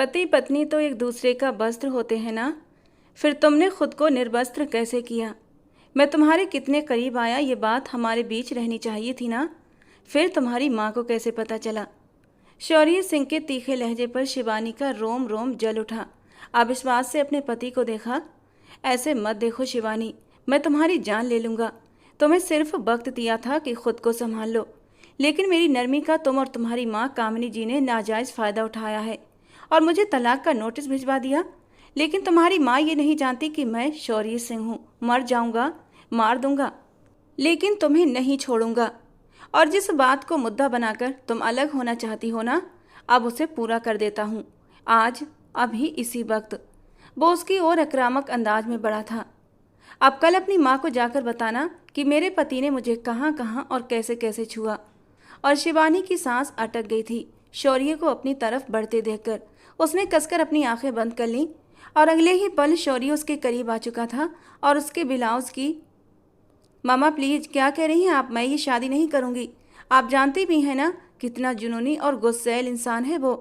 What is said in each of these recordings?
पति पत्नी तो एक दूसरे का वस्त्र होते हैं ना। फिर तुमने खुद को निर्वस्त्र कैसे किया? मैं तुम्हारे कितने करीब आया ये बात हमारे बीच रहनी चाहिए थी ना। फिर तुम्हारी माँ को कैसे पता चला? शौर्य सिंह के तीखे लहजे पर शिवानी का रोम रोम जल उठा। अविश्वास से अपने पति को देखा। ऐसे मत देखो शिवानी, मैं तुम्हारी जान ले लूँगा। तुम्हें सिर्फ वक्त दिया था कि खुद को संभाल लो, लेकिन मेरी नरमी का तुम और तुम्हारी माँ कामिनी जी ने नाजायज़ फ़ायदा उठाया है और मुझे तलाक का नोटिस भिजवा दिया। लेकिन तुम्हारी माँ ये नहीं जानती कि मैं शौर्य सिंह हूँ। मर जाऊँगा, मार दूंगा, लेकिन तुम्हें नहीं छोड़ूंगा। और जिस बात को मुद्दा बनाकर तुम अलग होना चाहती हो ना, अब उसे पूरा कर देता हूँ। आज, अभी, इसी वक्त। वो उसकी ओर आक्रामक अंदाज में बढ़ा था। अब कल अपनी माँ को जाकर बताना कि मेरे पति ने मुझे कहाँ कहाँ और कैसे कैसे छुआ। और शिवानी की सांस अटक गई थी शौर्य को अपनी तरफ बढ़ते देखकर। उसने कसकर अपनी आंखें बंद कर लीं और अगले ही पल शौर्य उसके करीब आ चुका था और उसके ब्लाउज की। मामा प्लीज, क्या कह रही हैं आप? मैं ये शादी नहीं करूँगी। आप जानती भी हैं ना कितना जुनूनी और गुस्सैल इंसान है वो।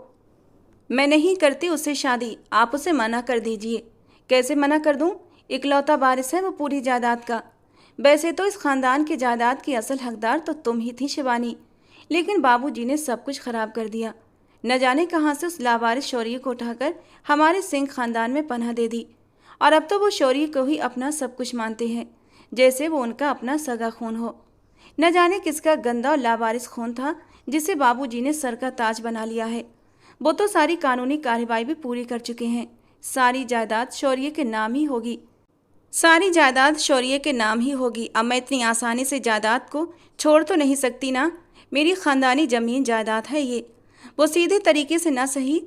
मैं नहीं करती उससे शादी, आप उसे मना कर दीजिए। कैसे मना कर दूं? इकलौता वारिस है वो पूरी जायदाद का। वैसे तो इस खानदान की जायदाद की असल हकदार तो तुम ही थी शिवानी, लेकिन बाबूजी ने सब कुछ खराब कर दिया। न जाने कहाँ से उस लावारिस शौर्य को उठाकर हमारे सिंह खानदान में पनाह दे दी, और अब तो वो शौर्य को ही अपना सब कुछ मानते हैं, जैसे वो उनका अपना सगा खून हो। न जाने किसका गंदा और लावारिस खून था जिसे बाबूजी ने सर का ताज बना लिया है। वो तो सारी कानूनी कार्रवाई भी पूरी कर चुके हैं। सारी जायदाद शौर्य के नाम ही होगी। सारी जायदाद शौर्य के नाम ही होगी। अब मैं इतनी आसानी से जायदाद को छोड़ तो नहीं सकती ना। मेरी खानदानी जमीन जायदाद है ये। वो सीधे तरीके से ना सही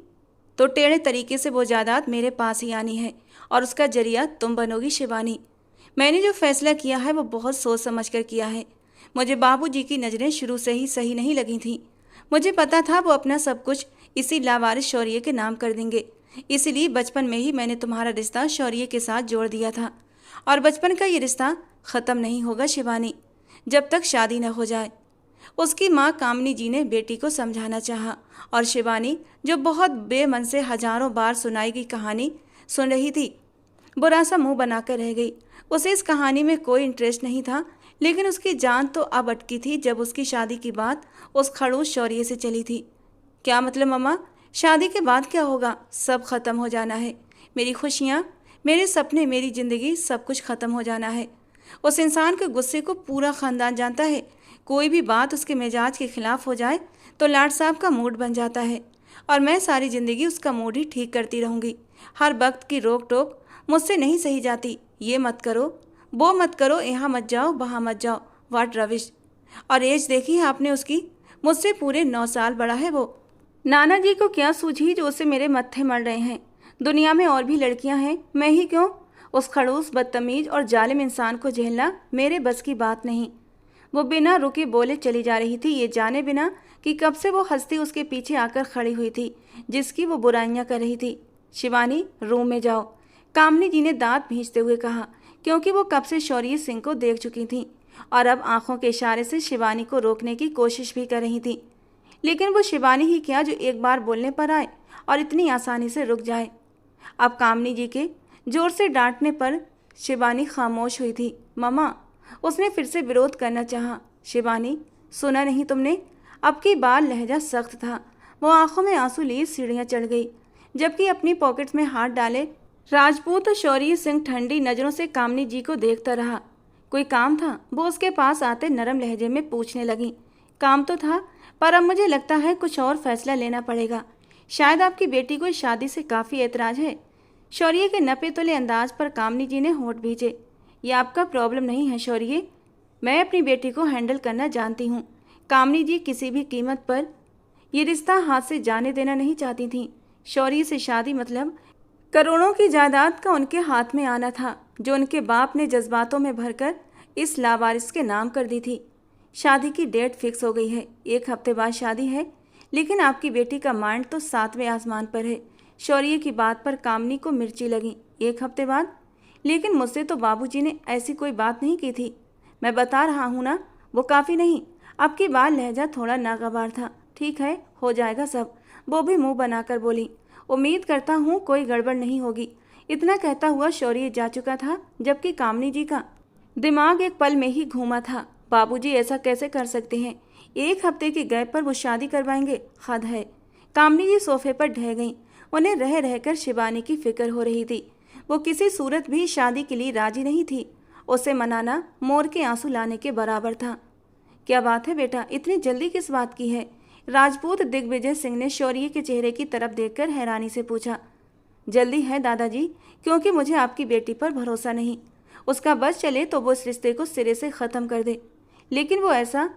तो टेढ़े तरीके से वो जायदाद मेरे पास ही आनी है, और उसका जरिया तुम बनोगी शिवानी। मैंने जो फैसला किया है वो बहुत सोच समझ कर किया है। मुझे बाबूजी की नज़रें शुरू से ही सही नहीं लगी थी। मुझे पता था वो अपना सब कुछ इसी लावारिस शौर्य के नाम कर देंगे। इसलिए बचपन में ही मैंने तुम्हारा रिश्ता शौर्य के साथ जोड़ दिया था, और बचपन का ये रिश्ता ख़त्म नहीं होगा शिवानी जब तक शादी न हो जाए। उसकी माँ कामिनी जी ने बेटी को समझाना चाहा, और शिवानी जो बहुत बेमन से हजारों बार सुनाई गई कहानी सुन रही थी, बुरा सा मुंह बनाकर रह गई। उसे इस कहानी में कोई इंटरेस्ट नहीं था, लेकिन उसकी जान तो अब अटकी थी जब उसकी शादी की बात उस खड़ूस शौर्य से चली थी। क्या मतलब मम्मा? शादी के बाद क्या होगा? सब खत्म हो जाना है। मेरी खुशियाँ, मेरे सपने, मेरी ज़िंदगी, सब कुछ ख़त्म हो जाना है। उस इंसान के गुस्से को पूरा ख़ानदान जानता है। कोई भी बात उसके मिजाज के खिलाफ हो जाए तो लाट साहब का मूड बन जाता है, और मैं सारी ज़िंदगी उसका मूड ही ठीक करती रहूँगी। हर वक्त की रोक टोक मुझसे नहीं सही जाती। ये मत करो, वो मत करो, यहाँ मत जाओ, वहाँ मत जाओ। वाट रविश! और एज देखी है आपने उसकी? मुझसे पूरे 9 साल बड़ा है वो। नाना जी को क्या सूझी जो उसे मेरे मत्थे मर रहे हैं? दुनिया में और भी लड़कियां हैं, मैं ही क्यों? उस खड़ूस, बदतमीज और जालिम इंसान को झेलना मेरे बस की बात नहीं। वो बिना रुके बोले चली जा रही थी, ये जाने बिना कि कब से वो हस्ती उसके पीछे आकर खड़ी हुई थी जिसकी वो बुराइयां कर रही थी। शिवानी, रूम में जाओ, कामिनी जी ने दांत भींचते हुए कहा, क्योंकि वो कब से शौर्य सिंह को देख चुकी थी और अब आंखों के इशारे से शिवानी को रोकने की कोशिश भी कर रही थी। लेकिन वो शिवानी ही क्या जो एक बार बोलने पर आए और इतनी आसानी से रुक जाए। अब कामिनी जी के जोर से डांटने पर शिवानी खामोश हुई थी। मम्मा, उसने फिर से विरोध करना चाहा। शिवानी, सुना नहीं तुमने? अब की बार लहजा सख्त था। वो आंखों में आंसू लिए सीढ़ियाँ चढ़ गई, जबकि अपनी पॉकेट्स में हाथ डाले राजपूत शौर्य सिंह ठंडी नज़रों से कामिनी जी को देखता रहा। कोई काम था? वो उसके पास आते नरम लहजे में पूछने लगी। काम तो था, पर अब मुझे लगता है कुछ और फैसला लेना पड़ेगा। शायद आपकी बेटी को इस शादी से काफ़ी एतराज़ है। शौर्य के नपे तुले अंदाज पर कामिनी जी ने होंठ भींचे। ये आपका प्रॉब्लम नहीं है शौर्य, मैं अपनी बेटी को हैंडल करना जानती हूँ। कामिनी जी किसी भी कीमत पर ये रिश्ता हाथ से जाने देना नहीं चाहती थीं। शौर्य से शादी मतलब करोड़ों की जायदाद का उनके हाथ में आना था, जो उनके बाप ने जज्बातों में भरकर इस लावारिस के नाम कर दी थी। शादी की डेट फिक्स हो गई है, 1 हफ्ते बाद शादी है, लेकिन आपकी बेटी का माइंड तो 7वें आसमान पर है। शौर्य की बात पर कामिनी को मिर्ची लगी। 1 हफ्ते बाद? लेकिन मुझसे तो बाबूजी ने ऐसी कोई बात नहीं की थी। मैं बता रहा हूँ ना, वो काफ़ी नहीं। अब की बार लहजा थोड़ा नागवार था। ठीक है, हो जाएगा सब, वो भी मुंह बनाकर बोली। उम्मीद करता हूँ कोई गड़बड़ नहीं होगी। इतना कहता हुआ शौर्य जा चुका था, जबकि कामनी जी का दिमाग एक पल में ही घूमा था। बाबूजी ऐसा कैसे कर सकते हैं? 1 हफ्ते के गैप पर वो शादी करवाएंगे? हद है। कामनी जी सोफे पर ढह गईं। उन्हें रह रहकर शिवानी की फिक्र हो रही थी। वो किसी सूरत भी शादी के लिए राजी नहीं थी। उसे मनाना मोर के आंसू लाने के बराबर था। क्या बात है बेटा, इतनी जल्दी किस बात की है? राजपूत दिग्विजय सिंह ने शौर्य के चेहरे की तरफ देखकर हैरानी से पूछा। जल्दी है दादाजी, क्योंकि मुझे आपकी बेटी पर भरोसा नहीं। उसका बस चले तो वो इस रिश्ते को सिरे से ख़त्म कर दे, लेकिन वो ऐसा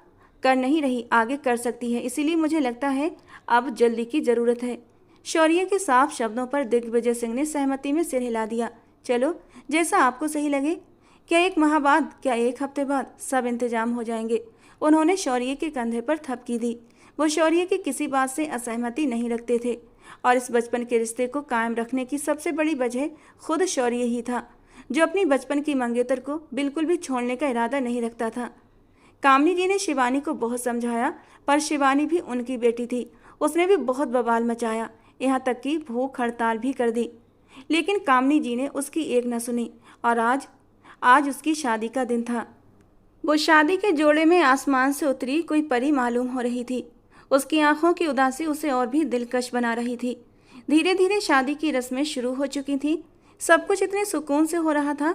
कर नहीं रही, आगे कर सकती है। इसीलिए मुझे लगता है अब जल्दी की ज़रूरत है। शौर्य के साफ शब्दों पर दिग्विजय सिंह ने सहमति में सिर हिला दिया। चलो, जैसा आपको सही लगे। क्या 1 माह बाद, क्या 1 हफ्ते बाद? सब इंतजाम हो जाएंगे। उन्होंने शौर्य के कंधे पर थपकी दी। वो शौर्य की किसी बात से असहमति नहीं रखते थे और इस बचपन के रिश्ते को कायम रखने की सबसे बड़ी वजह खुद शौर्य ही था, जो अपनी बचपन की मंगेतर को बिल्कुल भी छोड़ने का इरादा नहीं रखता था। कामनी जी ने शिवानी को बहुत समझाया, पर शिवानी भी उनकी बेटी थी। उसने भी बहुत बवाल मचाया, यहाँ तक कि भूख हड़ताल भी कर दी, लेकिन कामनी जी ने उसकी एक न सुनी। और आज उसकी शादी का दिन था। वो शादी के जोड़े में आसमान से उतरी कोई परी मालूम हो रही थी। उसकी आंखों की उदासी उसे और भी दिलकश बना रही थी। धीरे धीरे शादी की रस्में शुरू हो चुकी थीं। सब कुछ इतने सुकून से हो रहा था।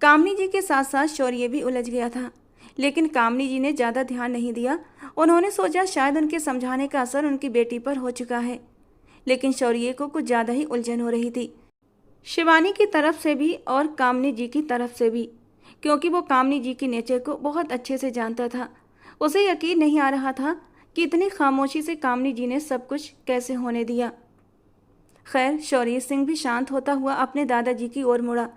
कामनी जी के साथ साथ शौर्य भी उलझ गया था, लेकिन कामनी जी ने ज़्यादा ध्यान नहीं दिया। उन्होंने सोचा शायद उनके समझाने का असर उनकी बेटी पर हो चुका है, लेकिन शौर्य को कुछ ज़्यादा ही उलझन हो रही थी, शिवानी की तरफ से भी और कामनी जी की तरफ से भी, क्योंकि वो कामनी जी की नेचर को बहुत अच्छे से जानता था। उसे यकीन नहीं आ रहा था कि इतनी खामोशी से कामनी जी ने सब कुछ कैसे होने दिया। खैर, शौर्य सिंह भी शांत होता हुआ अपने दादाजी की ओर मुड़ा।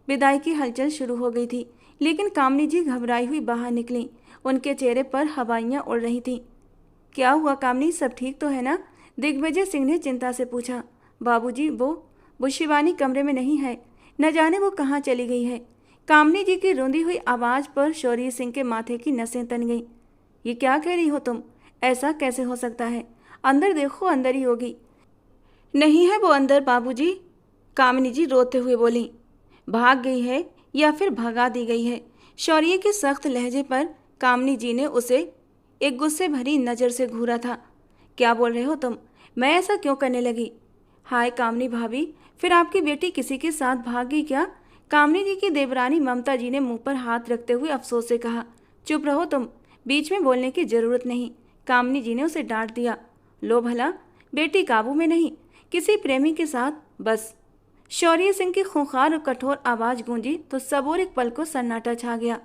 विदाई की हलचल शुरू हो गई थी, लेकिन कामनी जी घबराई हुई बाहर निकलीं। उनके चेहरे पर हवाइयाँ उड़ रही थीं। क्या हुआ कामनी, सब ठीक तो है ना? दिग्विजय सिंह ने चिंता से पूछा। बाबूजी, वो शिवानी कमरे में नहीं है। न जाने वो कहाँ चली गई है। कामनी जी की रोंदी हुई आवाज़ पर शौर्य सिंह के माथे की नसें तन गईं। ये क्या कह रही हो तुम? ऐसा कैसे हो सकता है? अंदर देखो, अंदर ही होगी। नहीं है वो अंदर बाबूजी, कामनी जी रोते हुए बोली। भाग गई है या फिर भगा दी गई है? शौर्य के सख्त लहजे पर कामनी जी ने उसे एक गुस्से भरी नज़र से घूरा था। क्या बोल रहे हो तुम? मैं ऐसा क्यों करने लगी? हाय कामनी भाभी, फिर आपकी बेटी किसी के साथ भाग गई क्या? कामनी जी की देवरानी ममता जी ने मुंह पर हाथ रखते हुए अफसोस से कहा। चुप रहो तुम, बीच में बोलने की जरूरत नहीं, कामनी जी ने उसे डांट दिया। लो भला, बेटी काबू में नहीं, किसी प्रेमी के साथ बस। शौर्य सिंह की खूंखार और कठोर आवाज़ गूंजी तो सब और एक पल को सन्नाटा छा गया।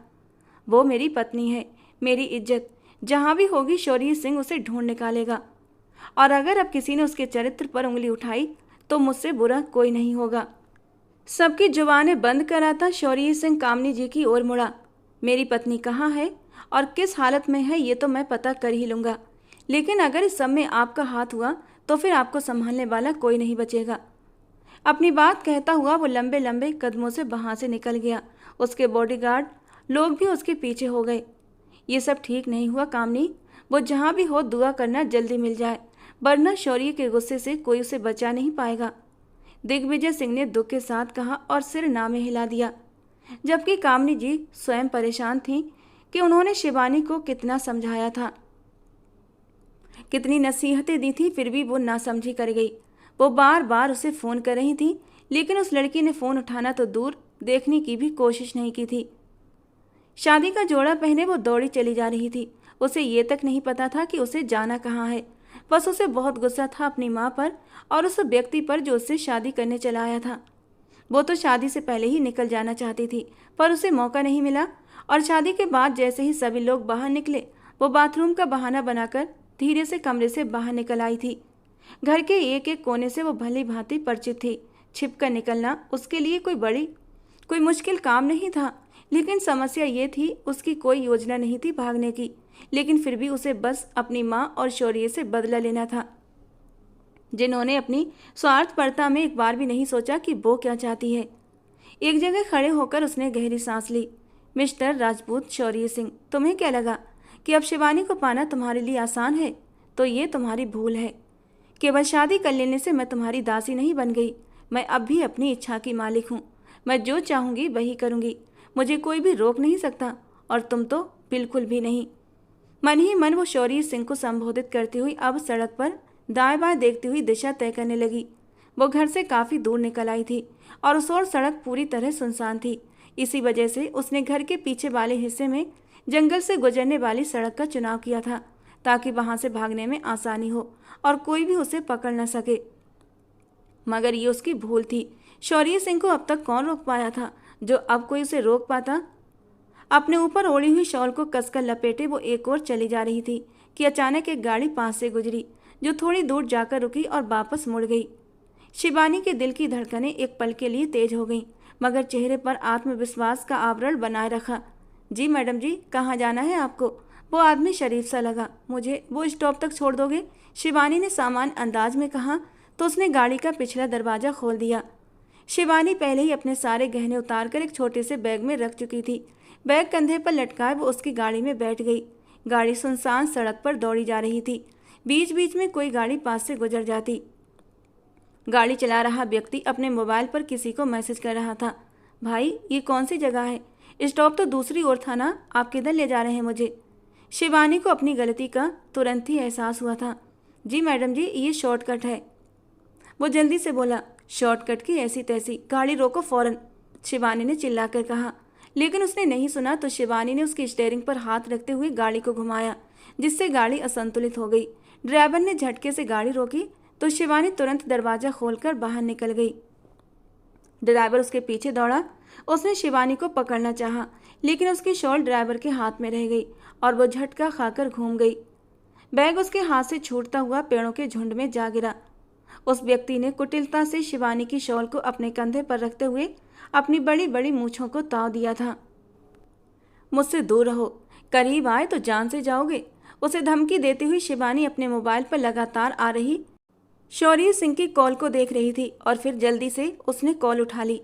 वो मेरी पत्नी है, मेरी इज्जत, जहाँ भी होगी शौर्य सिंह उसे ढूंढ निकालेगा, और अगर अब किसी ने उसके चरित्र पर उंगली उठाई तो मुझसे बुरा कोई नहीं होगा। सबकी जुबानें बंद कराता शौर्य सिंह कामनी जी की ओर मुड़ा। मेरी पत्नी कहाँ है और किस हालत में है ये तो मैं पता कर ही लूँगा, लेकिन अगर इस सब में आपका हाथ हुआ तो फिर आपको संभालने वाला कोई नहीं बचेगा। अपनी बात कहता हुआ वो लंबे लंबे कदमों से वहाँ से निकल गया। उसके बॉडीगार्ड लोग भी उसके पीछे हो गए। ये सब ठीक नहीं हुआ कामनी, वो जहाँ भी हो दुआ करना जल्दी मिल जाए, वरना शौर्य के गुस्से से कोई उसे बचा नहीं पाएगा। दिग्विजय सिंह ने दुख के साथ कहा और सिर नामे हिला दिया, जबकि कामनी जी स्वयं परेशान थीं कि उन्होंने शिवानी को कितना समझाया था, कितनी नसीहतें दी थी, फिर भी वो नासमझी कर गई। वो बार बार उसे फ़ोन कर रही थी, लेकिन उस लड़की ने फ़ोन उठाना तो दूर देखने की भी कोशिश नहीं की थी। शादी का जोड़ा पहने वो दौड़ी चली जा रही थी। उसे ये तक नहीं पता था कि उसे जाना कहाँ है। बस उसे बहुत गुस्सा था अपनी माँ पर और उस व्यक्ति पर जो उससे शादी करने चला आया था। वो तो शादी से पहले ही निकल जाना चाहती थी, पर उसे मौका नहीं मिला, और शादी के बाद जैसे ही सभी लोग बाहर निकले, वो बाथरूम का बहाना बनाकर धीरे से कमरे से बाहर निकल आई थी। घर के एक एक कोने से वो भली भांति परिचित थी। छिपकर निकलना उसके लिए कोई मुश्किल काम नहीं था, लेकिन समस्या ये थी उसकी कोई योजना नहीं थी भागने की, लेकिन फिर भी उसे बस अपनी माँ और शौर्य से बदला लेना था, जिन्होंने अपनी स्वार्थपरता में एक बार भी नहीं सोचा कि वो क्या चाहती है। एक जगह खड़े होकर उसने गहरी सांस ली। मिस्टर राजपूत शौर्य सिंह, तुम्हें क्या लगा कि अब शिवानी को पाना तुम्हारे लिए आसान है? तो ये तुम्हारी भूल है। केवल शादी कर लेने से मैं तुम्हारी दासी नहीं बन गई। मैं अब भी अपनी इच्छा की मालिक हूँ। मैं जो चाहूँगी वही करूँगी। मुझे कोई भी रोक नहीं सकता, और तुम तो बिल्कुल भी नहीं। मन ही मन वो शौर्य सिंह को संबोधित करती हुई अब सड़क पर दाएं बाएं देखती हुई दिशा तय करने लगी। वो घर से काफ़ी दूर निकल आई थी और उस ओर सड़क पूरी तरह सुनसान थी। इसी वजह से उसने घर के पीछे वाले हिस्से में जंगल से गुजरने वाली सड़क का चुनाव किया था, ताकि वहां से भागने में आसानी हो और कोई भी उसे पकड़ न सके। मगर ये उसकी भूल थी। शौर्य सिंह को अब तक कौन रोक पाया था, जो अब कोई उसे रोक पाता। अपने ऊपर ओढ़ी हुई शॉल को कसकर लपेटे वो एक ओर चली जा रही थी कि अचानक एक गाड़ी पास से गुजरी, जो थोड़ी दूर जाकर रुकी और वापस मुड़ गई। शिवानी के दिल की धड़कनें एक पल के लिए तेज हो गईं, मगर चेहरे पर आत्मविश्वास का आवरण बनाए रखा। जी मैडम जी, कहाँ जाना है आपको? वो आदमी शरीफ सा लगा। मुझे वो स्टॉप तक छोड़ दोगे? शिवानी ने सामान्य अंदाज में कहा तो उसने गाड़ी का पिछला दरवाज़ा खोल दिया। शिवानी पहले ही अपने सारे गहने उतारकर एक छोटे से बैग में रख चुकी थी। बैग कंधे पर लटकाए वो उसकी गाड़ी में बैठ गई। गाड़ी सुनसान सड़क पर दौड़ी जा रही थी। बीच बीच में कोई गाड़ी पास से गुजर जाती। गाड़ी चला रहा व्यक्ति अपने मोबाइल पर किसी को मैसेज कर रहा था। भाई, ये कौन सी जगह है? स्टॉप तो दूसरी ओर था ना, आप किधर ले जा रहे हैं मुझे? शिवानी को अपनी गलती का तुरंत ही एहसास हुआ था। जी मैडम जी, ये शॉर्टकट है। वो जल्दी से बोला। शॉर्टकट की ऐसी तैसी, गाड़ी रोको फौरन, शिवानी ने चिल्लाकर कहा। लेकिन उसने नहीं सुना तो शिवानी ने उसकी स्टीयरिंग पर हाथ रखते हुए गाड़ी को घुमाया, जिससे गाड़ी असंतुलित हो गई। ड्राइवर ने झटके से गाड़ी रोकी तो शिवानी तुरंत दरवाज़ा खोलकर बाहर निकल गई। ड्राइवर उसके पीछे दौड़ा। उसने शिवानी को पकड़ना चाहा, लेकिन उसकी शॉल ड्राइवर के हाथ में रह गई और वो झटका खाकर घूम गई। बैग उसके हाथ से छूटता हुआ पेड़ों के झुंड में जा गिरा। उस व्यक्ति ने कुटिलता से शिवानी की शॉल को अपने कंधे पर रखते हुए अपनी बड़ी बड़ी मूंछों को ताव दिया था। मुझसे दूर रहो, करीब आए तो जान से जाओगे, उसे धमकी देती हुई शिवानी अपने मोबाइल पर लगातार आ रही शौर्य सिंह की कॉल को देख रही थी और फिर जल्दी से उसने कॉल उठा ली।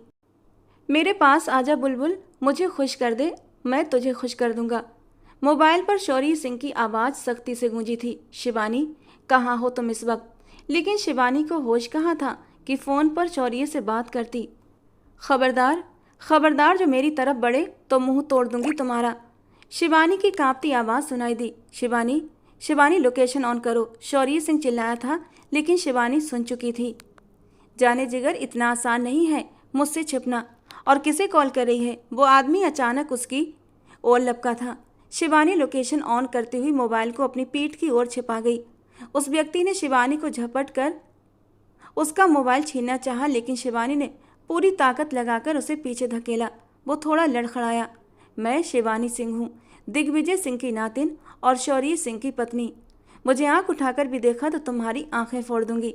मेरे पास आजा बुलबुल, मुझे खुश कर दे, मैं तुझे खुश कर दूंगा। मोबाइल पर शौर्य सिंह की आवाज़ सख्ती से गूंजी थी। शिवानी, कहाँ हो तुम इस वक्त? लेकिन शिवानी को होश कहाँ था कि फ़ोन पर शौर्य से बात करती। खबरदार, खबरदार, जो मेरी तरफ बढ़े तो मुंह तोड़ दूंगी तुम्हारा। शिवानी की कांपती आवाज़ सुनाई दी। शिवानी, शिवानी, लोकेशन ऑन करो, शौर्य सिंह चिल्लाया था, लेकिन शिवानी सुन चुकी थी। जाने जिगर, इतना आसान नहीं है मुझसे छिपना। और किसे कॉल कर रही है? वो आदमी अचानक उसकी ओर लपका था। शिवानी लोकेशन ऑन करती हुई मोबाइल को अपनी पीठ की ओर छिपा गई। उस व्यक्ति ने शिवानी को झपट कर उसका मोबाइल छीनना चाहा, लेकिन शिवानी ने पूरी ताकत लगाकर उसे पीछे धकेला। वो थोड़ा लड़खड़ाया। मैं शिवानी सिंह हूँ, दिग्विजय सिंह की नातिन और शौर्य सिंह की पत्नी। मुझे आंख उठाकर भी देखा तो तुम्हारी आंखें फोड़ दूंगी।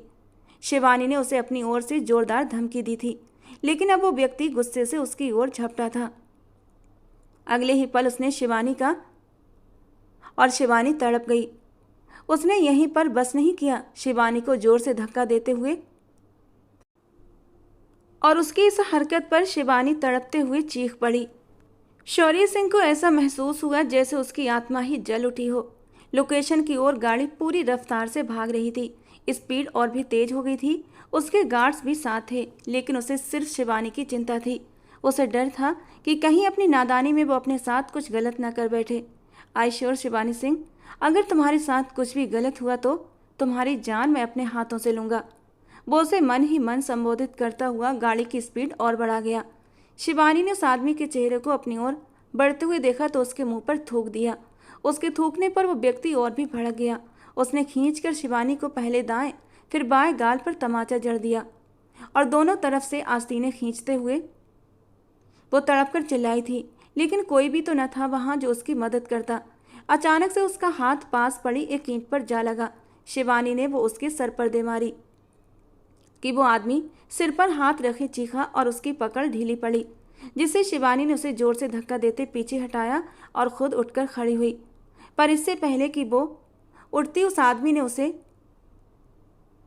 शिवानी ने उसे अपनी ओर से जोरदार धमकी दी थी, लेकिन अब वो व्यक्ति गुस्से से उसकी ओर झपटा था। अगले ही पल उसने शिवानी का और शिवानी तड़प गई। उसने यहीं पर बस नहीं किया, शिवानी को जोर से धक्का देते हुए और उसकी इस हरकत पर शिवानी तड़पते हुए चीख पड़ी। शौर्य सिंह को ऐसा महसूस हुआ जैसे उसकी आत्मा ही जल उठी हो। लोकेशन की ओर गाड़ी पूरी रफ्तार से भाग रही थी। स्पीड और भी तेज हो गई थी। उसके गार्ड्स भी साथ थे, लेकिन उसे सिर्फ शिवानी की चिंता थी। उसे डर था कि कहीं अपनी नादानी में वो अपने साथ कुछ गलत ना कर बैठे। आई श्योर शिवानी सिंह, अगर तुम्हारे साथ कुछ भी गलत हुआ तो तुम्हारी जान मैं अपने हाथों से लूँगा। वो उसे मन ही मन संबोधित करता हुआ गाड़ी की स्पीड और बढ़ा गया। शिवानी ने उस आदमी के चेहरे को अपनी ओर बढ़ते हुए देखा तो उसके मुंह पर थूक दिया। उसके थूकने पर वो व्यक्ति और भी भड़क गया। उसने खींचकर शिवानी को पहले दाएं फिर बाएं गाल पर तमाचा जड़ दिया और दोनों तरफ से आस्तीनें खींचते हुए वो तड़प कर चिल्लाई थी, लेकिन कोई भी तो न था वहां जो उसकी मदद करता। अचानक से उसका हाथ पास पड़ी एक ईंट पर जा लगा। शिवानी ने वो उसके सर पर दे मारी कि वो आदमी सिर पर हाथ रखे चीखा और उसकी पकड़ ढीली पड़ी, जिससे शिवानी ने उसे जोर से धक्का देते पीछे हटाया और खुद उठकर खड़ी हुई। पर इससे पहले कि वो उठती उस आदमी ने उसे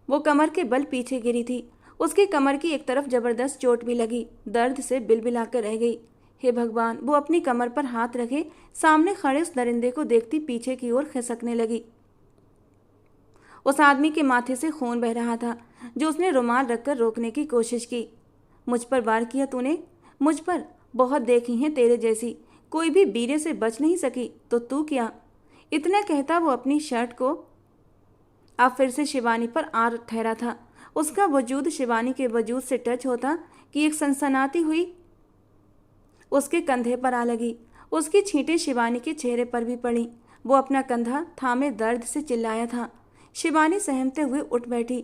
वो कमर के बल पीछे गिरी थी। उसकी कमर की एक तरफ जबरदस्त चोट भी लगी। दर्द से बिलबिलाकर रह गई। हे भगवान, वो अपनी कमर पर हाथ रखे सामने खड़े उस दरिंदे को देखती पीछे की ओर खिसकने लगी। उस आदमी के माथे से खून बह रहा था, जो उसने रुमाल रखकर रोकने की कोशिश की। मुझ पर वार किया तूने? मुझ पर? बहुत देखी हैं तेरे जैसी, कोई भी बीरे से बच नहीं सकी, तो तू क्या? इतना कहता वो अपनी शर्ट को अब फिर से शिवानी पर आ ठहरा था। उसका वजूद शिवानी के वजूद से टच होता कि एक सनसनाती हुई उसके कंधे पर आ लगी। उसकी छींटें शिवानी के चेहरे पर भी पड़ी। वो अपना कंधा थामे दर्द से चिल्लाया था। शिवानी सहमते हुए उठ बैठी।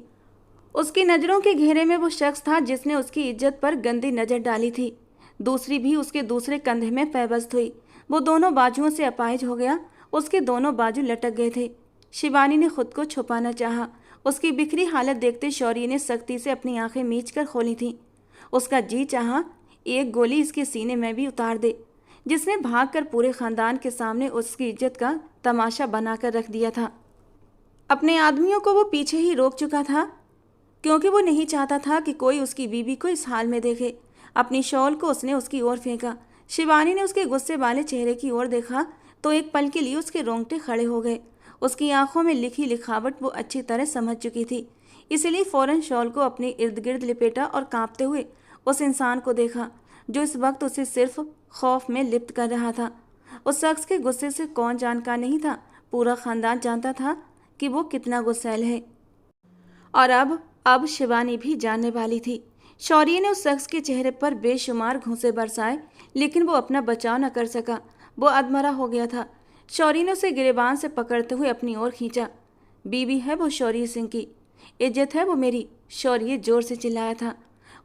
उसकी नज़रों के घेरे में वो शख्स था जिसने उसकी इज्जत पर गंदी नज़र डाली थी। दूसरी भी उसके दूसरे कंधे में पैबस्त हुई। वो दोनों बाजुओं से अपाहिज हो गया। उसके दोनों बाजू लटक गए थे। शिवानी ने खुद को छुपाना चाहा। उसकी बिखरी हालत देखते शौर्य ने सख्ती से अपनी आंखें मीच कर खोली थीं। उसका जी चाहा एक गोली इसके सीने में भी उतार दे, जिसने भागकर पूरे खानदान के सामने उसकी इज्जत का तमाशा बनाकर रख दिया था। अपने आदमियों को वो पीछे ही रोक चुका था, क्योंकि वो नहीं चाहता था कि कोई उसकी बीवी को इस हाल में देखे। अपनी शॉल को उसने उसकी ओर फेंका। शिवानी ने उसके गुस्से वाले चेहरे की ओर देखा तो एक पल के लिए उसके रोंगटे खड़े हो गए। उसकी आंखों में लिखी लिखावट वो अच्छी तरह समझ चुकी थी, इसलिए फौरन शॉल को अपने इर्द गिर्द लिपेटा और कांपते हुए उस इंसान को देखा जो इस वक्त उसे सिर्फ खौफ में लिप्त कर रहा था। उस शख्स के गुस्से से कौन जानकार नहीं था, पूरा खानदान जानता था कि वो कितना गुस्सैल है। और अब शिवानी भी जानने वाली थी। शौर्य ने उस शख्स के चेहरे पर बेशुमार घूंसे बरसाए, लेकिन वो अपना बचाव न कर सका। वो अधमरा हो गया था। शौर्य ने उसे गिरेबान से पकड़ते हुए अपनी ओर खींचा। बीवी है वो शौर्य सिंह की, इज्जत है वो मेरी, शौर्य जोर से चिल्लाया था।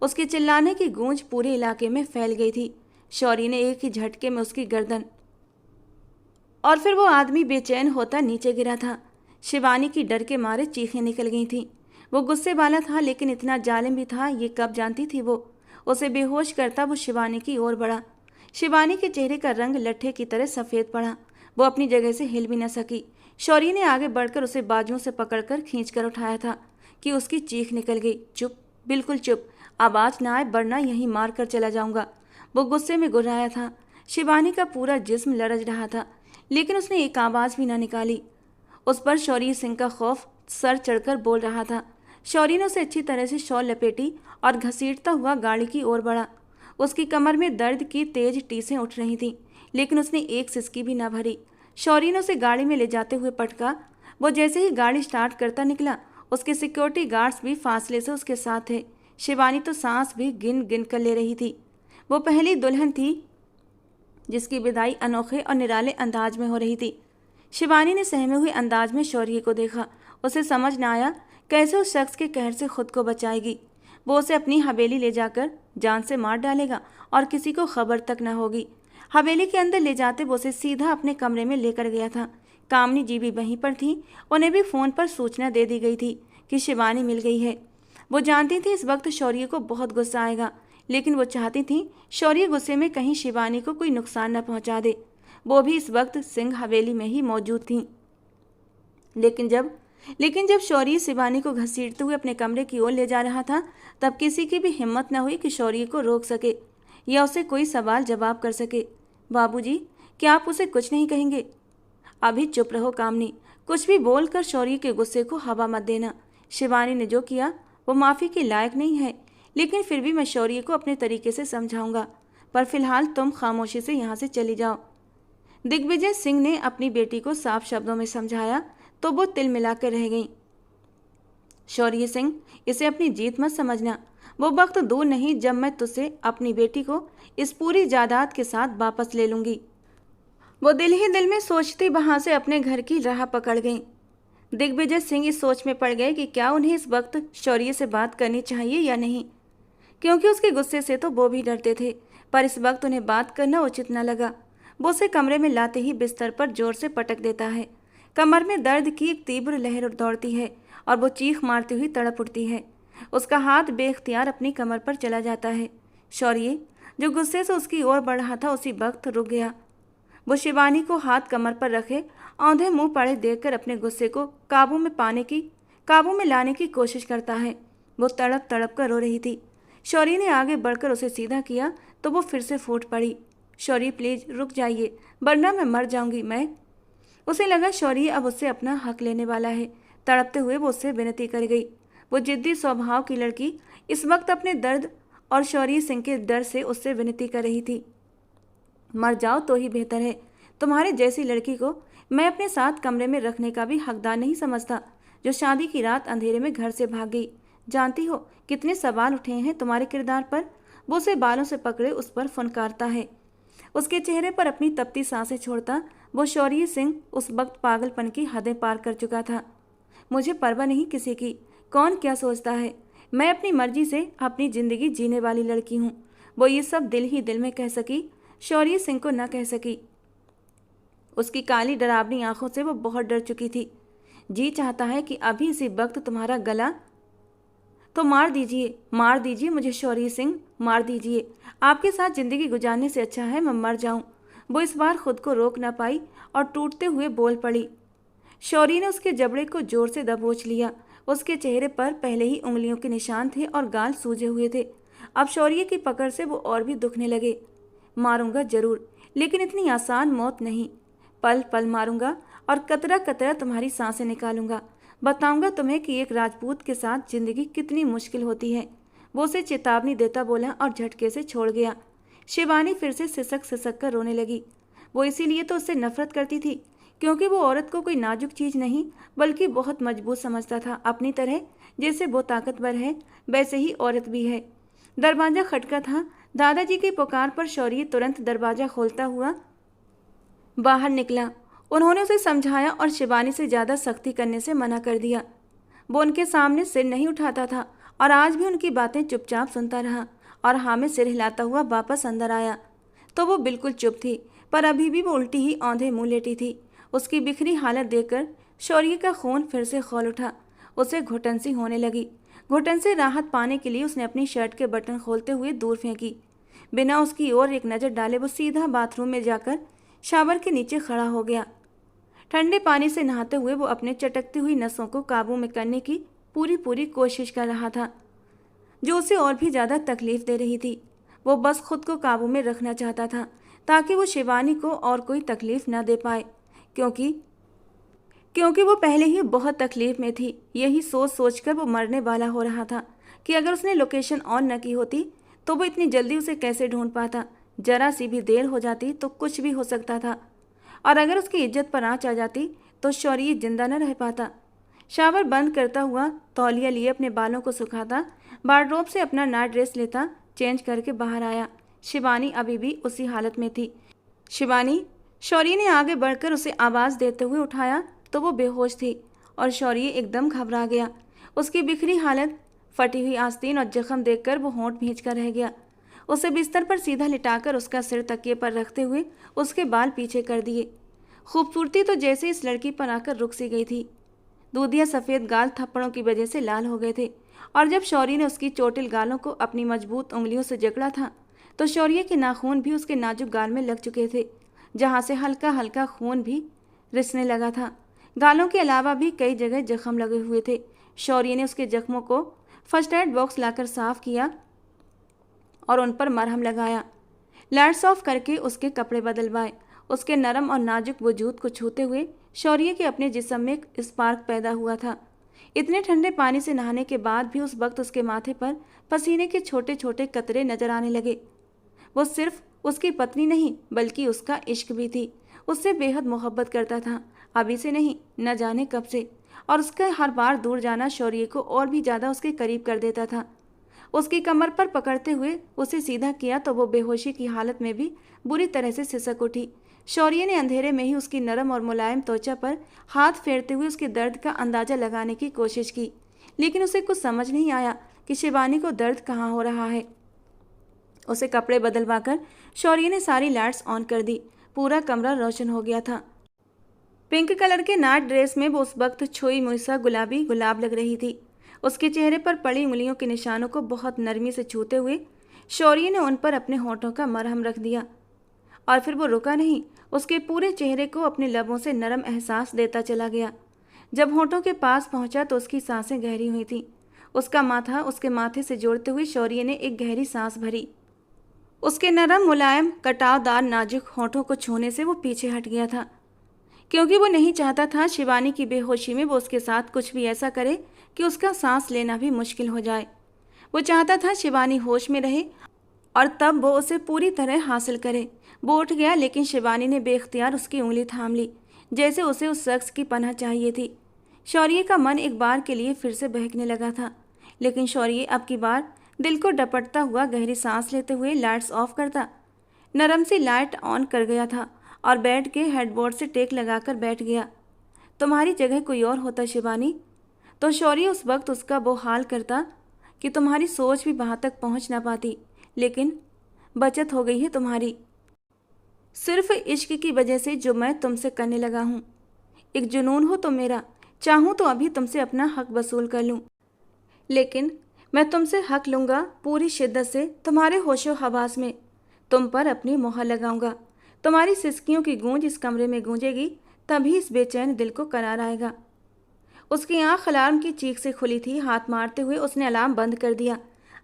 उसके चिल्लाने की गूंज पूरे इलाके में फैल गई थी। शौर्य ने एक ही झटके में उसकी गर्दन और फिर वो आदमी बेचैन होता नीचे गिरा था। शिवानी की डर के मारे चीखें निकल गई थीं। वो गुस्से वाला था, लेकिन इतना जालिम भी था, ये कब जानती थी वो। उसे बेहोश करता वो शिवानी की ओर बढ़ा। शिवानी के चेहरे का रंग लट्ठे की तरह सफ़ेद पड़ा। वो अपनी जगह से हिल भी न सकी। शौर्य ने आगे बढ़कर उसे बाजुओं से पकड़कर खींचकर उठाया था कि उसकी चीख निकल गई। चुप, बिल्कुल चुप, आवाज़ ना आए वरना यहीं मार कर चला जाऊंगा। वो गुस्से में गुर्राया था। शिवानी का पूरा जिस्म लरज रहा था, लेकिन उसने एक आवाज़ भी ना निकाली। उस पर शौर्य सिंह का खौफ सर चढ़कर बोल रहा था। शौर्य ने उसे अच्छी तरह से शॉल लपेटी और घसीटता हुआ गाड़ी की ओर बढ़ा। उसकी कमर में दर्द की तेज टीसें उठ रही थीं, लेकिन उसने एक सिसकी भी ना भरी। शौर्य ने उसे गाड़ी में ले जाते हुए पटका। वो जैसे ही गाड़ी स्टार्ट करता निकला, उसके सिक्योरिटी गार्ड्स भी फासले से उसके साथ थे। शिवानी तो सांस भी गिन गिन कर ले रही थी। वो पहली दुल्हन थी जिसकी विदाई अनोखे और निराले अंदाज में हो रही थी। शिवानी ने सहमे हुए अंदाज में शौर्य को देखा। उसे समझ न आया कैसे उस शख्स के कहर से खुद को बचाएगी। वो उसे अपनी हवेली ले जाकर जान से मार डालेगा और किसी को खबर तक न होगी। हवेली के अंदर ले जाते वो उसे सीधा अपने कमरे में लेकर गया था। कामनी जी भी वहीं पर थी। उन्हें भी फ़ोन पर सूचना दे दी गई थी कि शिवानी मिल गई है। वो जानती थी इस वक्त शौर्य को बहुत गुस्सा आएगा, लेकिन वो चाहती थी शौर्य गुस्से में कहीं शिवानी को कोई नुकसान न पहुंचा दे। वो भी इस वक्त सिंह हवेली में ही मौजूद थी। लेकिन जब शौर्य शिवानी को घसीटते हुए अपने कमरे की ओर ले जा रहा था, तब किसी की भी हिम्मत न हुई कि शौर्य को रोक सके या उसे कोई सवाल जवाब कर सके। बाबूजी, क्या आप उसे कुछ नहीं कहेंगे? अभी चुप रहो कामनी, कुछ भी बोलकर शौर्य के गुस्से को हवा मत देना। शिवानी ने जो किया वो माफ़ी के लायक नहीं है, लेकिन फिर भी मैं शौर्य को अपने तरीके से समझाऊंगा। पर फिलहाल तुम खामोशी से यहाँ से चली जाओ। दिग्विजय सिंह ने अपनी बेटी को साफ शब्दों में समझाया तो वो तिल मिलाकर रह गई। शौर्य सिंह, इसे अपनी जीत मत समझना। वो वक्त दूर नहीं जब मैं तुझसे अपनी बेटी को इस पूरी जायदाद के साथ वापस ले लूंगी। वो दिल ही दिल में सोचती वहां से अपने घर की राह पकड़ गई। दिग्विजय सिंह इस सोच में पड़ गए कि क्या उन्हें इस वक्त शौर्य से बात करनी चाहिए या नहीं, क्योंकि उसके गुस्से से तो वो भी डरते थे। पर इस वक्त उन्हें बात करना उचित न लगा। वो उसे कमरे में लाते ही बिस्तर पर जोर से पटक देता है। कमर में दर्द की एक तीव्र लहर दौड़ती है और वो चीख मारती हुई तड़प उठती है। उसका हाथ बेख्तियार अपनी कमर पर चला जाता है। शौर्य, जो गुस्से से उसकी ओर बढ़ रहा था, उसी वक्त रुक गया। वो शिवानी को हाथ कमर पर रखे औंधे मुंह पड़े देखकर अपने गुस्से को काबू में लाने की कोशिश करता है। वो तड़प तड़प कर रो रही थी। शौर्य ने आगे बढ़कर उसे सीधा किया तो वो फिर से फूट पड़ी। शौर्य, प्लीज रुक जाइए, वरना मैं मर जाऊंगी। उसे लगा शौर्य अब उससे अपना हक लेने वाला है, तड़पते हुए वो उससे विनती कर गई। वो जिद्दी स्वभाव की लड़की इस वक्त अपने दर्द और शौर्य सिंह के डर से उससे विनती कर रही थी। मर जाओ तो ही बेहतर है। तुम्हारे जैसी लड़की को मैं अपने साथ कमरे में रखने का भी हकदार नहीं समझता, जो शादी की रात अंधेरे में घर से भाग गई। जानती हो कितने सवाल उठे हैं तुम्हारे किरदार पर। वो उसे बालों से पकड़े उस पर फनकारता है, उसके चेहरे पर अपनी तपती सांसें छोड़ता। वो शौर्य सिंह उस वक्त पागलपन की हदें पार कर चुका था। मुझे परवाह नहीं किसी की, कौन क्या सोचता है। मैं अपनी मर्जी से अपनी जिंदगी जीने वाली लड़की हूँ। वो ये सब दिल ही दिल में कह सकी, शौर्य सिंह को न कह सकी। उसकी काली डरावनी आंखों से वो बहुत डर चुकी थी। जी चाहता है कि अभी इसी वक्त तुम्हारा गला तो मार दीजिए मुझे शौर्य सिंह, मार दीजिए। आपके साथ जिंदगी गुजारने से अच्छा है मैं मर जाऊं। वो इस बार खुद को रोक न पाई और टूटते हुए बोल पड़ी। शौर्य ने उसके जबड़े को जोर से दबोच लिया। उसके चेहरे पर पहले ही उंगलियों के निशान थे और गाल सूजे हुए थे। अब शौर्य की पकड़ से वो और भी दुखने लगे। मारूंगा जरूर, लेकिन इतनी आसान मौत नहीं। पल पल मारूंगा और कतरा कतरा तुम्हारी सांसें निकालूंगा। बताऊंगा तुम्हें कि एक राजपूत के साथ जिंदगी कितनी मुश्किल होती है। वो उसे चेतावनी देता बोला और झटके से छोड़ गया। शिवानी फिर से सिसक सिसक कर रोने लगी। वो इसीलिए तो उससे नफरत करती थी, क्योंकि वो औरत को कोई नाजुक चीज नहीं बल्कि बहुत मजबूत समझता था। अपनी तरह जैसे वो ताकतवर है वैसे ही औरत भी है। दरवाजा खटका था। दादाजी की पुकार पर शौर्य तुरंत दरवाजा खोलता हुआ बाहर निकला। उन्होंने उसे समझाया और शिवानी से ज़्यादा सख्ती करने से मना कर दिया। वो उनके सामने सिर नहीं उठाता था और आज भी उनकी बातें चुपचाप सुनता रहा और हाँ में सिर हिलाता हुआ वापस अंदर आया तो वो बिल्कुल चुप थी, पर अभी भी वो उल्टी ही औंधे मुँह लेटी थी। उसकी बिखरी हालत देखकर शौर्य का खून फिर से खौल उठा। उसे घुटन सी होने लगी। घुटन से राहत पाने के लिए उसने अपनी शर्ट के बटन खोलते हुए दूर फेंकी। बिना उसकी ओर एक नज़र डाले वो सीधा बाथरूम में जाकर शावर के नीचे खड़ा हो गया। ठंडे पानी से नहाते हुए वो अपने चटकती हुई नसों को काबू में करने की पूरी कोशिश कर रहा था, जो उसे और भी ज़्यादा तकलीफ दे रही थी। वो बस खुद को काबू में रखना चाहता था ताकि वो शिवानी को और कोई तकलीफ न दे पाए, क्योंकि वो पहले ही बहुत तकलीफ में थी। यही सोच सोचकर वो मरने वाला हो रहा था कि अगर उसने लोकेशन ऑन न की होती तो वो इतनी जल्दी उसे कैसे ढूंढ पाता। जरा सी भी देर हो जाती तो कुछ भी हो सकता था, और अगर उसकी इज्जत पर आँच आ जाती तो शौर्य जिंदा न रह पाता। शावर बंद करता हुआ तौलिया लिए अपने बालों को सुखाता, वार्डरोब से अपना नाइट ड्रेस लेता, चेंज करके बाहर आया। शिवानी अभी भी उसी हालत में थी। शिवानी, शौर्य ने आगे बढ़कर उसे आवाज़ देते हुए उठाया तो वो बेहोश थी और शौर्य एकदम घबरा गया। उसकी बिखरी हालत, फटी हुई आस्तीन और जख्म देखकर वो होंठ भींच कर रह गया। उसे बिस्तर पर सीधा लिटाकर उसका सिर तकिए पर रखते हुए उसके बाल पीछे कर दिए। खूबसूरती तो जैसे इस लड़की पर आकर रुक सी गई थी। दूधिया सफ़ेद गाल थप्पड़ों की वजह से लाल हो गए थे, और जब शौर्य ने उसकी चोटिल गालों को अपनी मजबूत उंगलियों से जकड़ा था तो शौर्य के नाखून भी उसके नाजुक गाल में लग चुके थे, जहाँ से हल्का हल्का खून भी रिसने लगा था। गालों के अलावा भी कई जगह जख्म लगे हुए थे। शौर्य ने उसके जख्मों को फर्स्ट एड बॉक्स लाकर साफ किया और उन पर मरहम लगाया। लाइट्स ऑफ करके उसके कपड़े बदलवाए। उसके नरम और नाजुक वजूद को छूते हुए शौर्य के अपने जिस्म में एक स्पार्क पैदा हुआ था। इतने ठंडे पानी से नहाने के बाद भी उस वक्त उसके माथे पर पसीने के छोटे छोटे कतरे नजर आने लगे। वो सिर्फ उसकी पत्नी नहीं बल्कि उसका इश्क भी थी। उससे बेहद मोहब्बत करता था, अभी से नहीं, न जाने कब से, और उसका हर बार दूर जाना शौर्य को और भी ज़्यादा उसके करीब कर देता था। उसकी कमर पर पकड़ते हुए उसे सीधा किया तो वो बेहोशी की हालत में भी बुरी तरह से सिसक उठी। शौर्य ने अंधेरे में ही उसकी नरम और मुलायम त्वचा पर हाथ फेरते हुए उसके दर्द का अंदाजा लगाने की कोशिश की, लेकिन उसे कुछ समझ नहीं आया कि शिवानी को दर्द कहाँ हो रहा है। उसे कपड़े बदलवाकर शौर्य ने सारी लाइट्स ऑन कर दी। पूरा कमरा रोशन हो गया था। पिंक कलर के नाइट ड्रेस में वो उस वक्त छुई मुई सा गुलाबी गुलाब लग रही थी। उसके चेहरे पर पड़ी उंगलियों के निशानों को बहुत नरमी से छूते हुए शौर्य ने उन पर अपने होठों का मरहम रख दिया, और फिर वो रुका नहीं, उसके पूरे चेहरे को अपने लबों से नरम एहसास देता चला गया। जब होठों के पास पहुंचा तो उसकी सांसें गहरी हुई थीं। उसका माथा उसके माथे से जोड़ते हुए शौर्य ने एक गहरी सांस भरी। उसके नरम मुलायम कटावदार नाजुक होठों को छूने से वो पीछे हट गया था। क्योंकि वो नहीं चाहता था शिवानी की बेहोशी में वो उसके साथ कुछ भी ऐसा करे कि उसका सांस लेना भी मुश्किल हो जाए। वो चाहता था शिवानी होश में रहे और तब वो उसे पूरी तरह हासिल करे। वो उठ गया, लेकिन शिवानी ने बेख्तियार उसकी उंगली थाम ली, जैसे उसे उस शख्स की पनाह चाहिए थी। शौर्य का मन एक बार के लिए फिर से बहकने लगा था, लेकिन शौर्य अब की बार दिल को डपटता हुआ गहरी सांस लेते हुए लाइट्स ऑफ करता। नरम सी लाइट ऑन कर गया था और बेड के हेडबोर्ड से टेक लगाकर बैठ गया। तुम्हारी जगह कोई और होता शिवानी, तो शौर्य उस वक्त उसका वो हाल करता कि तुम्हारी सोच भी वहाँ तक पहुँच ना पाती। लेकिन बचत हो गई है तुम्हारी, सिर्फ इश्क की वजह से जो मैं तुमसे करने लगा हूँ। एक जुनून हो तुम मेरा, चाहूँ तो अभी तुमसे अपना हक वसूल कर लूँ, लेकिन मैं तुमसे हक लूँगा पूरी शिद्दत से। तुम्हारे होशो हवास में तुम पर अपनी मोहर लगाऊंगा। तुम्हारी सिसकियों की गूंज इस कमरे में गूंजेगी, तभी इस बेचैन दिल को करार आएगा। उसकी आंख अलार्म की चीख से खुली थी। हाथ मारते हुए उसने अलार्म बंद कर दिया।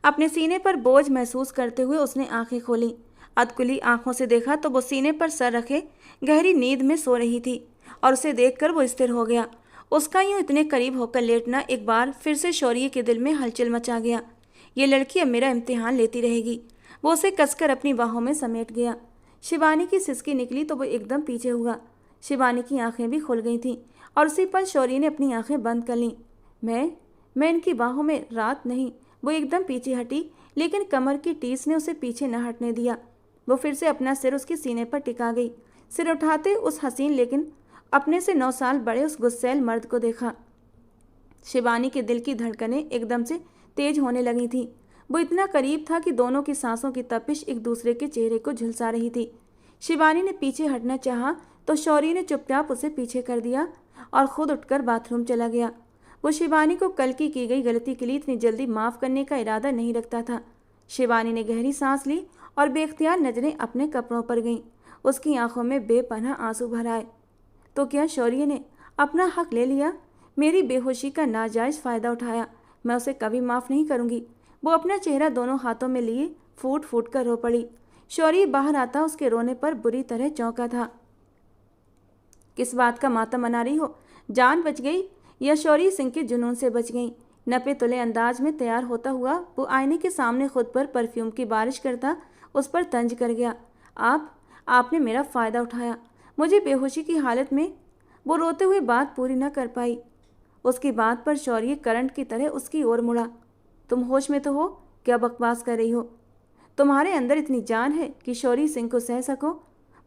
अपने सीने पर बोझ महसूस करते हुए उसने आंखें खोलीं। अधकुली आंखों से देखा तो वो सीने पर सर रखे गहरी नींद में सो रही थी, और उसे देखकर वो स्थिर हो गया। उसका यूं इतने करीब होकर लेटना एक बार फिर से शौर्य के दिल में हलचल मचा गया। ये लड़की अब मेरा इम्तिहान लेती रहेगी। वो उसे कसकर अपनी बाहों में समेट गया। शिवानी की सिसकी निकली तो वो एकदम पीछे हुआ। शिवानी की आंखें भी खुल गई थीं और उसी पर शौर्य ने अपनी आंखें बंद कर लीं। मैं इनकी बाहों में रात नहीं। वो एकदम पीछे हटी, लेकिन कमर की टीस ने उसे पीछे न हटने दिया। वो फिर से अपना सिर उसके सीने पर टिका गई। सिर उठाते उस हसीन लेकिन अपने से 9 साल बड़े उस गुस्सैल मर्द को देखा। शिवानी के दिल की धड़कनें एकदम से तेज होने लगी थीं। वो इतना करीब था कि दोनों की सांसों की तपिश एक दूसरे के चेहरे को झुलसा रही थी। शिवानी ने पीछे हटना चाहा तो शौर्य ने चुपचाप उसे पीछे कर दिया और खुद उठकर बाथरूम चला गया। वो शिवानी को कल की गई गलती के लिए इतनी जल्दी माफ़ करने का इरादा नहीं रखता था। शिवानी ने गहरी सांस ली और बेख्तियार नजरें अपने कपड़ों पर गईं। उसकी आंखों में बेपनाह आंसू भर आए। तो क्या शौर्य ने अपना हक ले लिया? मेरी बेहोशी का नाजायज़ फ़ायदा उठाया। मैं उसे कभी माफ़ नहीं करूँगी। वो अपना चेहरा दोनों हाथों में लिए फूट फूट कर रो पड़ी। शौर्य बाहर आता उसके रोने पर बुरी तरह चौंका था। किस बात का मातम मना रही हो? जान बच गई या शौर्य सिंह के जुनून से बच गई? नपे तुले अंदाज में तैयार होता हुआ वो आईने के सामने खुद पर परफ्यूम की बारिश करता उस पर तंज कर गया। आपने मेरा फ़ायदा उठाया। मुझे बेहोशी की हालत में वो रोते हुए बात पूरी न कर पाई। उसकी बात पर शौर्य करंट की तरह उसकी ओर मुड़ा। तुम होश में तो हो? क्या बकवास कर रही हो? तुम्हारे अंदर इतनी जान है कि शौर्य सिंह को सह सको?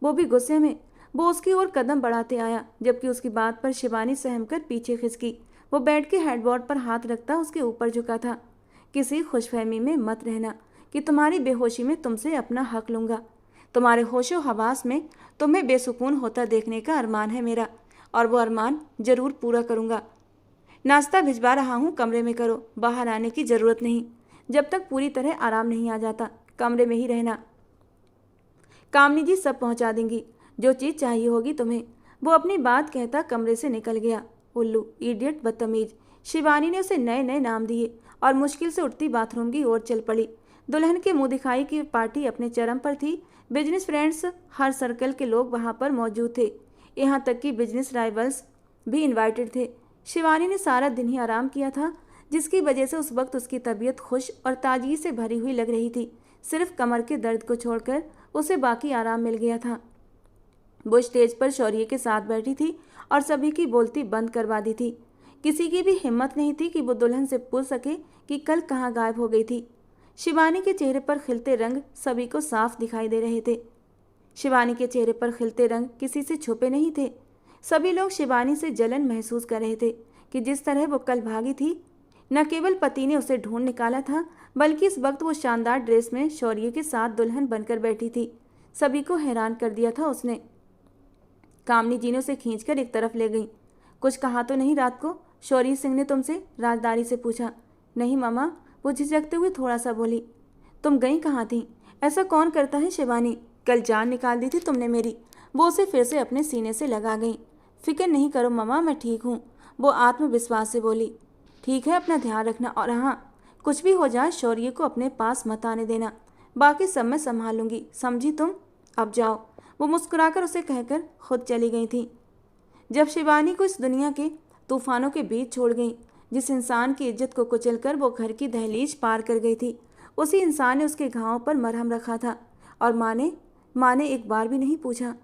वो भी गुस्से में। वो उसकी ओर कदम बढ़ाते आया, जबकि उसकी बात पर शिवानी सहमकर पीछे खिसकी। वो बेड के हेडबोर्ड पर हाथ रखता उसके ऊपर झुका था। किसी खुशफहमी में मत रहना कि तुम्हारी बेहोशी में तुमसे अपना हक लूँगा। तुम्हारे होशो हवास में तुम्हें बेसुकून होता देखने का अरमान है मेरा, और वो अरमान जरूर पूरा करूँगा। नाश्ता भिजवा रहा हूँ, कमरे में करो। बाहर आने की ज़रूरत नहीं जब तक पूरी तरह आराम नहीं आ जाता। कमरे में ही रहना। कामनी जी सब पहुँचा देंगी, जो चीज़ चाहिए होगी तुम्हें। वो अपनी बात कहता कमरे से निकल गया। उल्लू, इडियट, बदतमीज। शिवानी ने उसे नए नए नाम दिए और मुश्किल से उठती बाथरूम की ओर चल पड़ी। दुल्हन के मुँह दिखाई की पार्टी अपने चरम पर थी। बिजनेस फ्रेंड्स, हर सर्कल के लोग वहाँ पर मौजूद थे। यहाँ तक कि बिजनेस राइवल्स भी इन्वाइटेड थे। शिवानी ने सारा दिन ही आराम किया था, जिसकी वजह से उस वक्त उसकी तबीयत खुश और ताजगी से भरी हुई लग रही थी। सिर्फ कमर के दर्द को छोड़कर उसे बाकी आराम मिल गया था। वो स्टेज पर शौर्य के साथ बैठी थी और सभी की बोलती बंद करवा दी थी। किसी की भी हिम्मत नहीं थी कि वो दुल्हन से पूछ सके कि कल कहाँ गायब हो गई थी। शिवानी के चेहरे पर खिलते रंग सभी को साफ दिखाई दे रहे थे। शिवानी के चेहरे पर खिलते रंग किसी से छुपे नहीं थे। सभी लोग शिवानी से जलन महसूस कर रहे थे कि जिस तरह वो कल भागी थी। न केवल पति ने उसे ढूंढ निकाला था, बल्कि इस वक्त वो शानदार ड्रेस में शौर्य के साथ दुल्हन बनकर बैठी थी। सभी को हैरान कर दिया था उसने। कामनी जी ने उसे खींचकर एक तरफ ले गई। कुछ कहा तो नहीं रात को? शौर्य सिंह ने तुमसे राजदारी से पूछा। नहीं मामा, वो झिझकते हुए थोड़ा सा बोली। तुम गई कहाँ थी? ऐसा कौन करता है शिवानी? कल जान निकाल दी थी तुमने मेरी। वो उसे फिर से अपने सीने से लगा गई। फिक्र नहीं करो मामा, मैं ठीक हूँ, वो आत्मविश्वास से बोली। ठीक है, अपना ध्यान रखना, और हाँ, कुछ भी हो जाए शौर्य को अपने पास मत आने देना। बाकी सब मैं संभाल लूँगी, समझी तुम? अब जाओ। वो मुस्कुराकर उसे कहकर खुद चली गई थी। जब शिवानी को इस दुनिया के तूफानों के बीच छोड़ गई, जिस इंसान की इज्जत को कुचलकर वो घर की दहलीज पार कर गई थी, उसी इंसान ने उसके घावों पर मरहम रखा था। और माँ ने एक बार भी नहीं पूछा,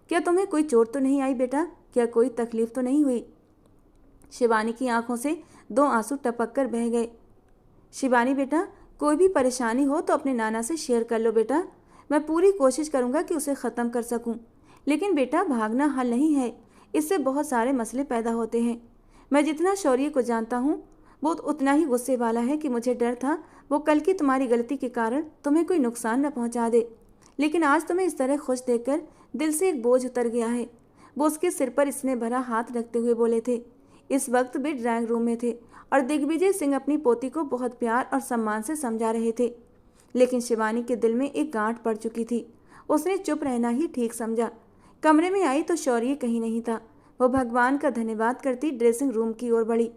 क्या तुम्हें कोई चोट तो नहीं आई बेटा, क्या कोई तकलीफ तो नहीं हुई? शिवानी की आंखों से 2 आंसू टपक कर बह गए। शिवानी बेटा, कोई भी परेशानी हो तो अपने नाना से शेयर कर लो बेटा, मैं पूरी कोशिश करूंगा कि उसे ख़त्म कर सकूं। लेकिन बेटा, भागना हल नहीं है, इससे बहुत सारे मसले पैदा होते हैं। मैं जितना शौर्य को जानता हूँ वो उतना ही गुस्से वाला है कि मुझे डर था वो कल की तुम्हारी गलती के कारण तुम्हें कोई नुकसान न पहुँचा दे। लेकिन आज तुम्हें इस तरह खुश देखकर दिल से एक बोझ उतर गया है। वो उसके सिर पर इसने भरा हाथ रखते हुए बोले थे। इस वक्त वे ड्राइंग रूम में थे और दिग्विजय सिंह अपनी पोती को बहुत प्यार और सम्मान से समझा रहे थे। लेकिन शिवानी के दिल में एक गांठ पड़ चुकी थी। उसने चुप रहना ही ठीक समझा। कमरे में आई तो शौर्य कहीं नहीं था। वो भगवान का धन्यवाद करती ड्रेसिंग रूम की ओर बढ़ी।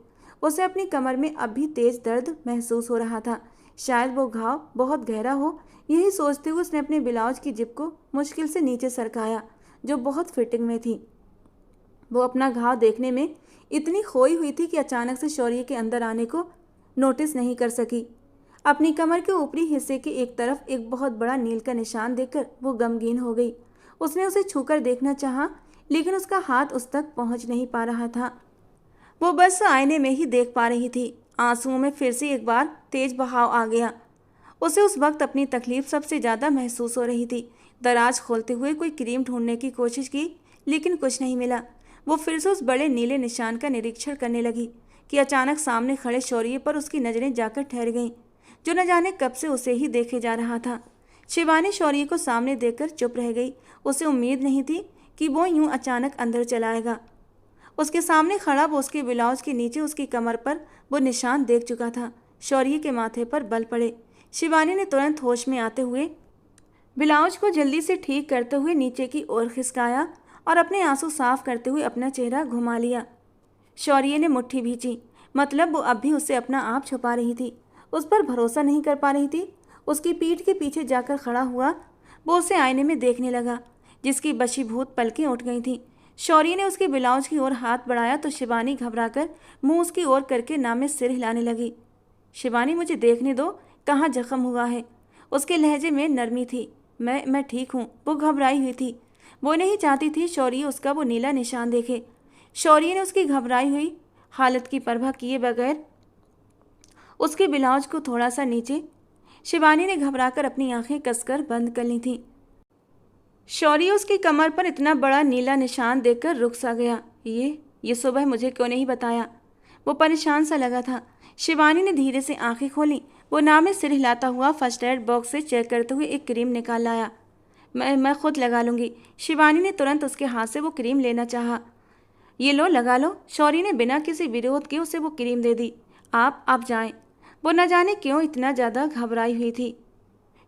उसे अपनी कमर में अब भी तेज दर्द महसूस हो रहा था। शायद वो घाव बहुत गहरा हो, यही सोचते हुए उसने अपने ब्लाउज की जिप को मुश्किल से नीचे सरकाया, जो बहुत फिटिंग में थी। वो अपना घाव देखने में इतनी खोई हुई थी कि अचानक से शौर्य के अंदर आने को नोटिस नहीं कर सकी। अपनी कमर के ऊपरी हिस्से की एक तरफ एक बहुत बड़ा नील का निशान देखकर वो गमगीन हो गई। उसने उसे छूकर देखना चाहा, लेकिन उसका हाथ उस तक पहुंच नहीं पा रहा था। वो बस आईने में ही देख पा रही थी। आंसुओं में फिर से एक बार तेज बहाव आ गया। उसे उस वक्त अपनी तकलीफ सबसे ज़्यादा महसूस हो रही थी। दराज खोलते हुए कोई क्रीम ढूंढने की कोशिश की, लेकिन कुछ नहीं मिला। वो फिर से उस बड़े नीले निशान का निरीक्षण करने लगी कि अचानक सामने खड़े शौर्य पर उसकी नज़रें जाकर ठहर गईं, जो न जाने कब से उसे ही देखे जा रहा था। शिवानी शौर्य को सामने देखकर चुप रह गई। उसे उम्मीद नहीं थी कि वो यूं अचानक अंदर चला आएगा। उसके सामने खड़ा वो उसके ब्लाउज के नीचे उसकी कमर पर वो निशान देख चुका था। शौर्य के माथे पर बल पड़े। शिवानी ने तुरंत होश में आते हुए ब्लाउज को जल्दी से ठीक करते हुए नीचे की ओर खिसकाया और अपने आंसू साफ करते हुए अपना चेहरा घुमा लिया। शौर्य ने मुट्ठी भींची, मतलब वो अब भी उससे अपना आप छुपा रही थी, उस पर भरोसा नहीं कर पा रही थी। उसकी पीठ के पीछे जाकर खड़ा हुआ वो उसे आईने में देखने लगा, जिसकी बशीभूत पलकें उठ गई थीं। शौर्य ने उसके ब्लाउज की ओर हाथ बढ़ाया तो शिवानी घबराकर मुंह उसकी ओर करके नामे सिर हिलाने लगी। शिवानी, मुझे देखने दो, कहाँ जख्म हुआ है? उसके लहजे में नरमी थी। मैं ठीक हूँ। वो घबराई हुई थी। वो नहीं चाहती थी शौर्य उसका वो नीला निशान देखे। शौर्य ने उसकी घबराई हुई हालत की परवाह किए बगैर उसके ब्लाउज को थोड़ा सा नीचे। शिवानी ने घबराकर अपनी आंखें कसकर बंद कर ली थीं। शौर्य उसकी कमर पर इतना बड़ा नीला निशान देखकर रुक सा गया। ये सुबह मुझे क्यों नहीं बताया? वो परेशान सा लगा था। शिवानी ने धीरे से आंखें खोली। वो नाम में सिर हिलाता हुआ फर्स्ट एड बॉक्स से चेक करते हुए एक क्रीम निकाल लाया। मैं खुद लगा लूँगी। शिवानी ने तुरंत उसके हाथ से वो क्रीम लेना चाहा। ये लो, लगा लो। शौर्य ने बिना किसी विरोध के उसे वो क्रीम दे दी। आप जाएं। वो न जाने क्यों इतना ज़्यादा घबराई हुई थी।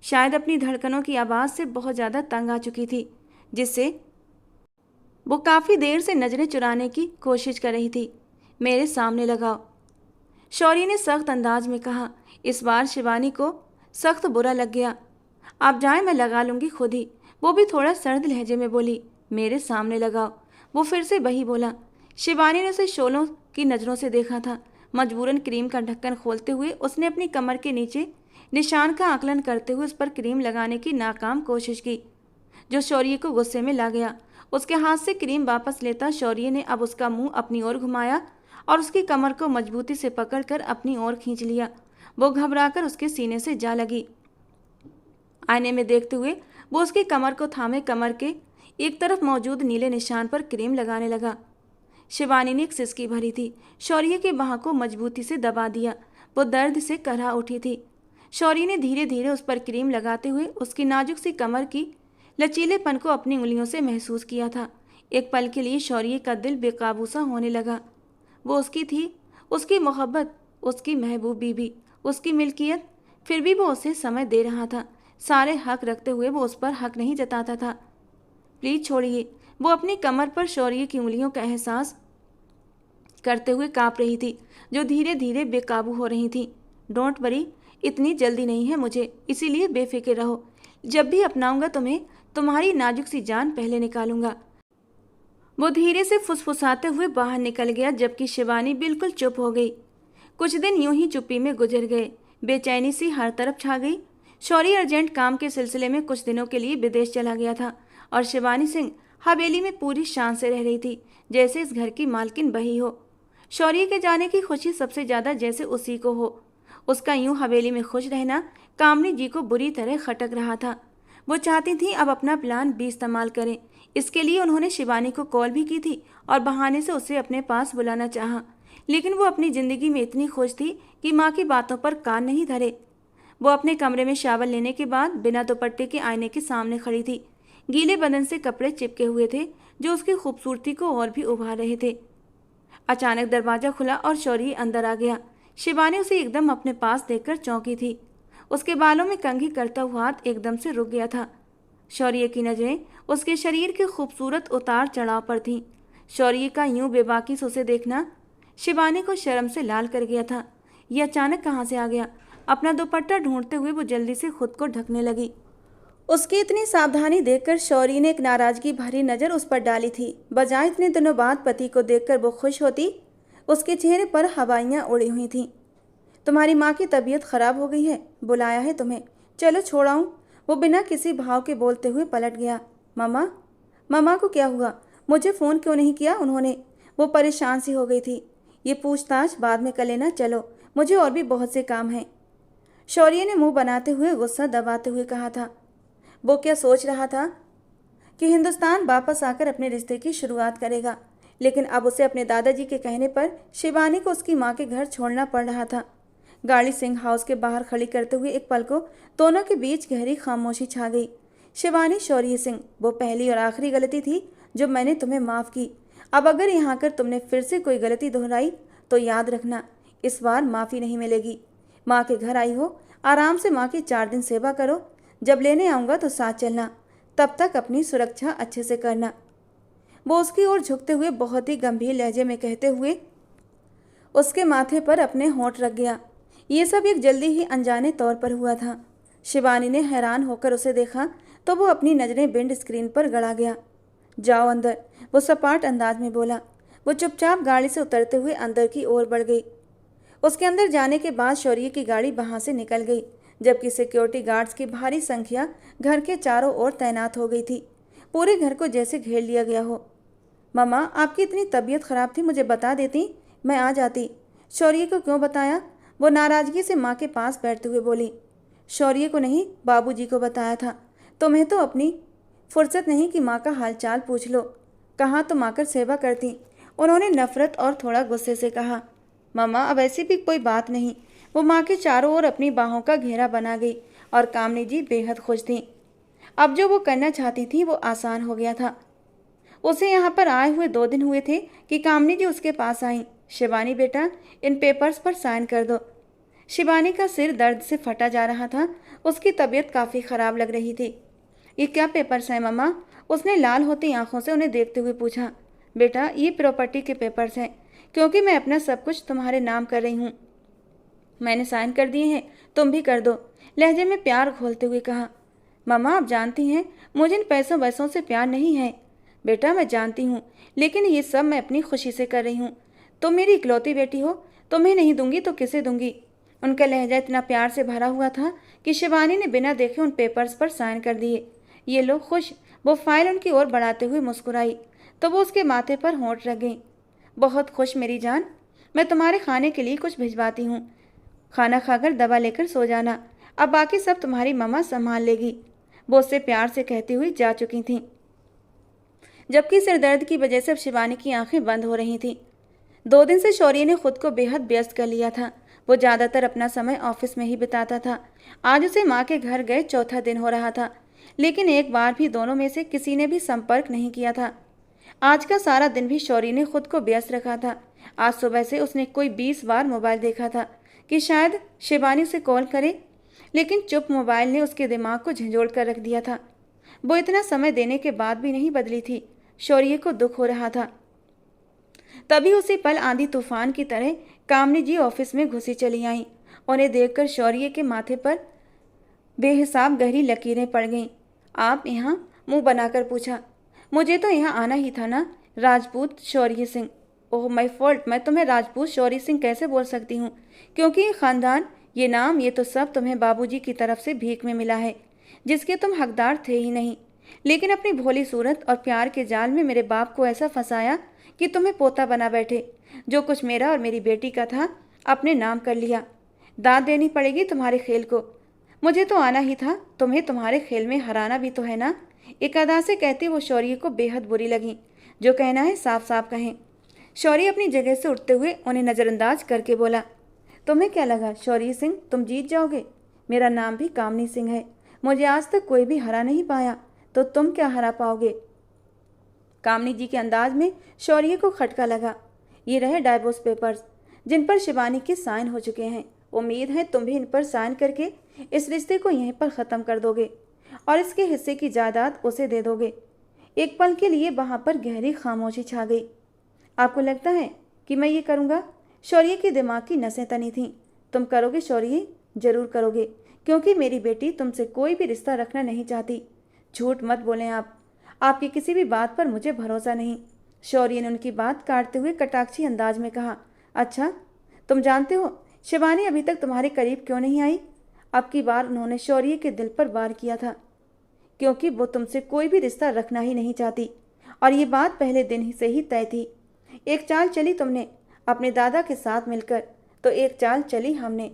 शायद अपनी धड़कनों की आवाज़ से बहुत ज़्यादा तंग आ चुकी थी, जिससे वो काफ़ी देर से नज़रें चुराने की कोशिश कर रही थी। मेरे सामने लगाओ, शौर्य ने सख्त अंदाज में कहा। इस बार शिवानी को सख्त बुरा लग गया। आप जाएं, मैं लगा लूँगी खुद ही। वो भी थोड़ा सर्द लहजे में बोली। मेरे सामने लगाओ। वो फिर से वही बोला। शिवानी ने उसे शोलों की नज़रों से देखा था। मजबूरन क्रीम का ढक्कन खोलते हुए उसने अपनी कमर के नीचे निशान का आकलन करते हुए उस पर क्रीम लगाने की नाकाम कोशिश की, जो शौर्य को गुस्से में ला गया। उसके हाथ से क्रीम वापस लेता शौर्य ने अब उसका मुंह अपनी ओर घुमाया और उसकी कमर को मजबूती से पकड़कर अपनी ओर खींच लिया। वो घबराकर उसके सीने से जा लगी। आईने में देखते हुए वो उसकी कमर को थामे कमर के एक तरफ मौजूद नीले निशान पर क्रीम लगाने लगा। शिवानी ने एक सिसकी भरी थी। शौर्य के बाह को मजबूती से दबा दिया। वो दर्द से करहा उठी थी। शौर्य ने धीरे धीरे उस पर क्रीम लगाते हुए उसकी नाजुक सी कमर की लचीलेपन को अपनी उंगलियों से महसूस किया था। एक पल के लिए शौर्य का दिल बेकाबू सा होने लगा। वो उसकी थी, उसकी मोहब्बत, उसकी महबूब बीबी, उसकी मिल्कियत। फिर भी वो उसे समय दे रहा था। सारे हक रखते हुए वो उस पर हक नहीं जताता था। प्लीज छोड़िए। वो अपनी कमर पर शौर्य की उंगलियों का एहसास करते हुए कांप रही थी, जो धीरे धीरे बेकाबू हो रही थी। डोंट वरी, इतनी जल्दी नहीं है मुझे, इसीलिए बेफिक्र रहो। जब भी अपनाऊंगा तुम्हें, तुम्हारी नाजुक सी जान पहले निकालूंगा। वो धीरे से फुसफुसाते हुए बाहर निकल गया, जबकि शिवानी बिल्कुल चुप हो गई। कुछ दिन यूं ही चुप्पी में गुजर गए। बेचैनी सी हर तरफ छा गई। शौर्य अर्जेंट काम के सिलसिले में कुछ दिनों के लिए विदेश चला गया था और शिवानी सिंह हवेली में पूरी शान से रह रही थी, जैसे इस घर की मालकिन बही हो। शौर्य के जाने की खुशी सबसे ज्यादा जैसे उसी को हो। उसका यूं हवेली में खुश रहना कामनी जी को बुरी तरह खटक रहा था। वो चाहती थी अब अपना प्लान भी इस्तेमाल करें। इसके लिए उन्होंने शिवानी को कॉल भी की थी और बहाने से उसे अपने पास बुलाना चाहा, लेकिन वो अपनी जिंदगी में इतनी खुश थी कि माँ की बातों पर कान नहीं धरे। वो अपने कमरे में शावर लेने के बाद बिना दुपट्टे के आईने के सामने खड़ी थी। गीले बदन से कपड़े चिपके हुए थे जो उसकी खूबसूरती को और भी उभार रहे थे। अचानक दरवाजा खुला और शौर्य अंदर आ गया। शिवानी उसे एकदम अपने पास देखकर चौंकी थी। उसके बालों में कंघी करता हुआ हाथ एकदम से रुक गया था। शौर्य की नजरें उसके शरीर के खूबसूरत उतार चढ़ाव पर थीं। शौर्य का यूं बेबाकी से उसे देखना शिवानी को शर्म से लाल कर गया था। यह अचानक कहाँ से आ गया? अपना दुपट्टा ढूंढते हुए वो जल्दी से खुद को ढकने लगी। उसकी इतनी सावधानी देखकर शौर्य ने एक नाराजगी भरी नजर उस पर डाली थी। बजाय इतने दिनों बाद पति को देखकर वो खुश होती, उसके चेहरे पर हवाइयाँ उड़ी हुई थीं। तुम्हारी माँ की तबीयत खराब हो गई है, बुलाया है तुम्हें, चलो छोड़ाऊँ। वो बिना किसी भाव के बोलते हुए पलट गया। मम्मा, मम्मा को क्या हुआ? मुझे फ़ोन क्यों नहीं किया उन्होंने? वो परेशान सी हो गई थी। ये पूछताछ बाद में कर लेना, चलो मुझे और भी बहुत से काम हैं। शौर्य ने मुंह बनाते हुए गुस्सा दबाते हुए कहा था। वो क्या सोच रहा था कि हिंदुस्तान वापस आकर अपने रिश्ते की शुरुआत करेगा, लेकिन अब उसे अपने दादाजी के कहने पर शिवानी को उसकी माँ के घर छोड़ना पड़ रहा था। गाड़ी सिंह हाउस के बाहर खड़ी करते हुए एक पल को दोनों के बीच गहरी खामोशी छा गई। शिवानी, शौर्य सिंह, वो पहली और आखिरी गलती थी जो मैंने तुम्हें माफ़ की। अब अगर यहाँ आकर तुमने फिर से कोई गलती दोहराई तो याद रखना, इस बार माफ़ी नहीं मिलेगी। माँ के घर आई हो, आराम से माँ की 4 दिन सेवा करो। जब लेने आऊँगा तो साथ चलना, तब तक अपनी सुरक्षा अच्छे से करना। वो उसकी ओर झुकते हुए बहुत ही गंभीर लहजे में कहते हुए उसके माथे पर अपने होंठ रख गया। ये सब एक जल्दी ही अनजाने तौर पर हुआ था। शिवानी ने हैरान होकर उसे देखा तो वो अपनी नज़रें विंड स्क्रीन पर गड़ा गया। जाओ अंदर, वो सपाट अंदाज में बोला। वो चुपचाप गाड़ी से उतरते हुए अंदर की ओर बढ़ गई। उसके अंदर जाने के बाद शौर्य की गाड़ी वहां से निकल गई, जबकि सिक्योरिटी गार्ड्स की भारी संख्या घर के चारों ओर तैनात हो गई थी। पूरे घर को जैसे घेर लिया गया हो। मम्मा, आपकी इतनी तबीयत खराब थी, मुझे बता देती, मैं आ जाती। शौर्य को क्यों बताया? वो नाराजगी से माँ के पास बैठते हुए बोली। शौर्य को नहीं, बाबूजी को बताया था। तुम्हें तो अपनी फुर्सत नहीं कि माँ का हालचाल पूछ लो। कहाँ तुम आकर सेवा करती? उन्होंने नफरत और थोड़ा गुस्से से कहा। मम्मा, अब ऐसी भी कोई बात नहीं। वो माँ के चारों ओर अपनी बाहों का घेरा बना गई और कामनी जी बेहद खुश थीं। अब जो वो करना चाहती थी वो आसान हो गया था। उसे यहाँ पर आए हुए 2 दिन हुए थे कि कामनी जी उसके पास आई। शिवानी बेटा, इन पेपर्स पर साइन कर दो। शिवानी का सिर दर्द से फटा जा रहा था। उसकी तबीयत काफ़ी ख़राब लग रही थी। ये क्या पेपर्स हैं मम्मा? उसने लाल होती आंखों से उन्हें देखते हुए पूछा। बेटा, ये प्रॉपर्टी के पेपर्स हैं, क्योंकि मैं अपना सब कुछ तुम्हारे नाम कर रही हूँ। मैंने साइन कर दिए हैं, तुम भी कर दो, लहजे में प्यार घोलते हुए कहा। मम्मा, आप जानती हैं मुझे इन पैसों वैसों से प्यार नहीं है। बेटा, मैं जानती हूँ, लेकिन ये सब मैं अपनी खुशी से कर रही हूँ। तुम मेरी इकलौती बेटी हो, तुम्हें नहीं दूंगी तो किसे दूंगी? उनका लहजा इतना प्यार से भरा हुआ था कि शिवानी ने बिना देखे उन पेपर्स पर साइन कर दिए। ये लो, खुश? वो फाइल उनकी ओर बढ़ाते हुए मुस्कुराई तो वो उसके माथे पर होंठ रख गई। बहुत खुश मेरी जान, मैं तुम्हारे खाने के लिए कुछ भिजवाती हूँ। खाना खाकर दवा लेकर सो जाना, अब बाकी सब तुम्हारी मम्मा संभाल लेगी। वो उससे प्यार से कहती हुई जा चुकी थीं, जबकि सिरदर्द की वजह से अब शिवानी की आंखें बंद हो रही थीं। 2 दिन से शौर्य ने खुद को बेहद व्यस्त कर लिया था। वो ज़्यादातर अपना समय ऑफिस में ही बिताता था। आज उसे माँ के घर गए 4था दिन हो रहा था, लेकिन एक बार भी दोनों में से किसी ने भी संपर्क नहीं किया था। आज का सारा दिन भी शौर्य ने खुद को व्यस्त रखा था। आज सुबह से उसने कोई 20 बार मोबाइल देखा था कि शायद शिवानी उसे कॉल करे, लेकिन चुप मोबाइल ने उसके दिमाग को झंझोड़ कर रख दिया था। वो इतना समय देने के बाद भी नहीं बदली थी। शौर्य को दुख हो रहा था। तभी उसी पल आंधी तूफान की तरह कामनी जी ऑफिस में घुसी चली आईं। उन्हें देखकर शौर्य के माथे पर बेहिसाब गहरी लकीरें पड़ गईं। आप यहाँ? मुंह बनाकर पूछा। मुझे तो यहाँ आना ही था ना, राजपूत शौर्य सिंह। ओह माय फॉल्ट, मैं तुम्हें राजपूत शौर्य सिंह कैसे बोल सकती हूँ, क्योंकि ये खानदान, ये नाम, ये तो सब तुम्हें बाबूजी की तरफ से भीख में मिला है, जिसके तुम हकदार थे ही नहीं। लेकिन अपनी भोली सूरत और प्यार के जाल में मेरे बाप को ऐसा फंसाया कि तुम्हें पोता बना बैठे। जो कुछ मेरा और मेरी बेटी का था अपने नाम कर लिया। दाद देनी पड़ेगी तुम्हारे खेल को। मुझे तो आना ही था, तुम्हें तुम्हारे खेल में हराना भी तो है ना। एक अदा से कहती वो शौर्य को बेहद बुरी लगी। जो कहना है साफ साफ कहें। शौर्य अपनी जगह से उठते हुए उन्हें नज़रअंदाज करके बोला, तुम्हें क्या लगा शौर्य सिंह, तुम जीत जाओगे? मेरा नाम भी कामनी सिंह है। मुझे आज तक कोई भी हरा नहीं पाया, तो तुम क्या हरा पाओगे? कामनी जी के अंदाज में शौर्य को खटका लगा। ये रहे डाइवोर्स पेपर्स, जिन पर शिवानी के साइन हो चुके हैं। उम्मीद है तुम भी इन पर साइन करके इस रिश्ते को यहीं पर ख़त्म कर दोगे और इसके हिस्से की जायदाद उसे दे दोगे। एक पल के लिए वहाँ पर गहरी खामोशी छा गई। आपको लगता है कि मैं ये करूँगा? शौर्य के दिमाग की नसें तनी थीं। तुम करोगे शौर्य, ज़रूर करोगे, क्योंकि मेरी बेटी तुमसे कोई भी रिश्ता रखना नहीं चाहती। झूठ मत बोलें आप। आपकी किसी भी बात पर मुझे भरोसा नहीं। शौर्य ने उनकी बात काटते हुए कटाक्षी अंदाज में कहा, अच्छा, तुम जानते हो शिवानी अभी तक तुम्हारे करीब क्यों नहीं आई? अब की बार उन्होंने शौर्य के दिल पर वार किया था, क्योंकि वो तुमसे कोई भी रिश्ता रखना ही नहीं चाहती, और ये बात पहले दिन ही से ही तय थी। एक चाल चली तुमने अपने दादा के साथ मिलकर, तो एक चाल चली हमने,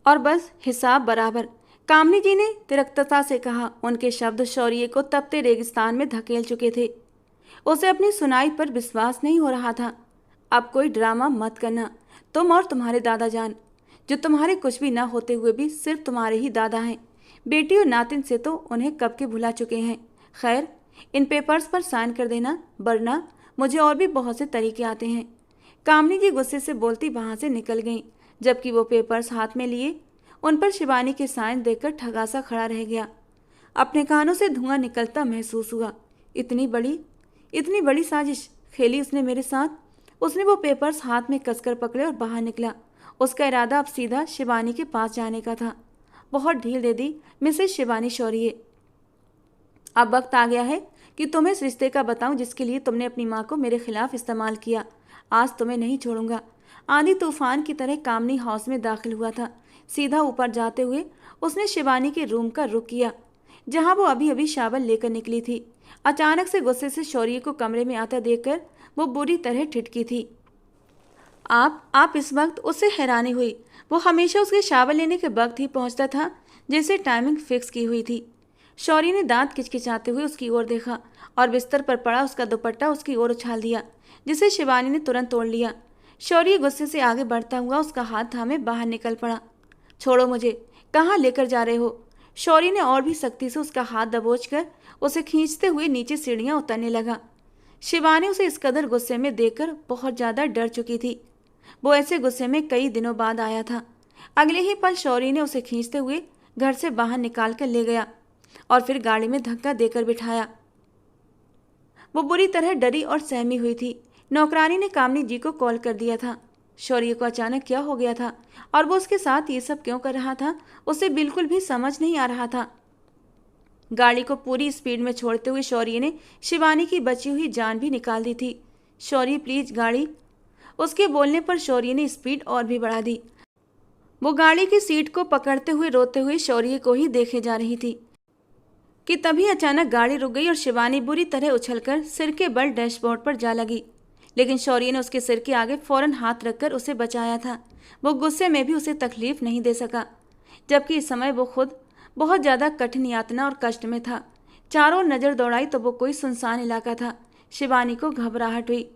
और बस हिसाब बराबर। कामनी जी ने तिरकता से कहा। उनके शब्द शौर्य को तपते रेगिस्तान में धकेल चुके थे। उसे अपनी सुनाई पर विश्वास नहीं हो रहा था। अब कोई ड्रामा मत करना। तुम और तुम्हारे दादा जान, जो तुम्हारे कुछ भी ना होते हुए भी सिर्फ तुम्हारे ही दादा हैं। बेटी और नातिन से तो उन्हें कब के भुला चुके हैं। खैर, इन पेपर्स पर साइन कर देना, वरना मुझे और भी बहुत से तरीके आते हैं। कामनी जी गुस्से से बोलती वहाँ से निकल गईं, जबकि वो पेपर्स हाथ में लिए उन पर शिवानी के साइन देखकर ठगासा खड़ा रह गया। अपने कानों से धुआं निकलता महसूस हुआ। इतनी बड़ी साजिश खेली उसने मेरे साथ। उसने वो पेपर्स हाथ में कसकर पकड़े और बाहर निकला। उसका इरादा अब सीधा शिवानी के पास जाने का था। बहुत ढील दे दी मिसेस शिवानी शौर्य। अब वक्त आ गया है कि तुम्हें इस रिश्ते का बताऊं जिसके लिए तुमने अपनी माँ को मेरे खिलाफ इस्तेमाल किया। आज तुम्हें नहीं छोड़ूंगा। आंधी तूफान की तरह कामनी हाउस में दाखिल हुआ था। सीधा ऊपर जाते हुए उसने शिवानी के रूम का रुख किया, जहां वो अभी अभी शावल लेकर निकली थी। अचानक से गुस्से से शौर्य को कमरे में आता देखकर वो बुरी तरह ठिठकी थी। आप इस वक्त उससे हैरानी हुई। वो हमेशा उसके शावल लेने के वक्त ही पहुंचता था, जैसे टाइमिंग फिक्स की हुई थी। शौर्य ने दांत किचकिचाते हुए उसकी ओर देखा और बिस्तर पर पड़ा उसका दुपट्टा उसकी ओर उछाल दिया, जिसे शिवानी ने तुरंत तोड़ लिया। शौर्य गुस्से से आगे बढ़ता हुआ उसका हाथ थामे बाहर निकल पड़ा। छोड़ो मुझे, कहाँ लेकर जा रहे हो? शौर्य ने और भी सख्ती से उसका हाथ दबोचकर उसे खींचते हुए नीचे सीढ़ियाँ उतरने लगा। शिवानी उसे इस कदर गुस्से में देखकर बहुत ज़्यादा डर चुकी थी। वो ऐसे गुस्से में कई दिनों बाद आया था। अगले ही पल शौर्य ने उसे खींचते हुए घर से बाहर निकाल कर ले गया और फिर गाड़ी में धक्का देकर बिठाया। वो बुरी तरह डरी और सहमी हुई थी। नौकरानी ने कामनी जी को कॉल कर दिया था। शौर्य को अचानक क्या हो गया था और वो उसके साथ ये सब क्यों कर रहा था, उसे बिल्कुल भी समझ नहीं आ रहा था। गाड़ी को पूरी स्पीड में छोड़ते हुए शौर्य ने शिवानी की बची हुई जान भी निकाल दी थी। शौर्य प्लीज गाड़ी। उसके बोलने पर शौर्य ने स्पीड और भी बढ़ा दी। वो गाड़ी की सीट को पकड़ते हुए रोते हुए शौर्य को ही देखे जा रही थी कि तभी अचानक गाड़ी रुक गई और शिवानी बुरी तरह उछलकर सिर के बल डैशबोर्ड पर जा लगी। लेकिन शौर्य ने उसके सिर के आगे फौरन हाथ रखकर उसे बचाया था। वो गुस्से में भी उसे तकलीफ नहीं दे सका, जबकि इस समय वो खुद बहुत ज़्यादा कठिन यातना और कष्ट में था। चारों नज़र दौड़ाई तो वो कोई सुनसान इलाका था। शिवानी को घबराहट हुई।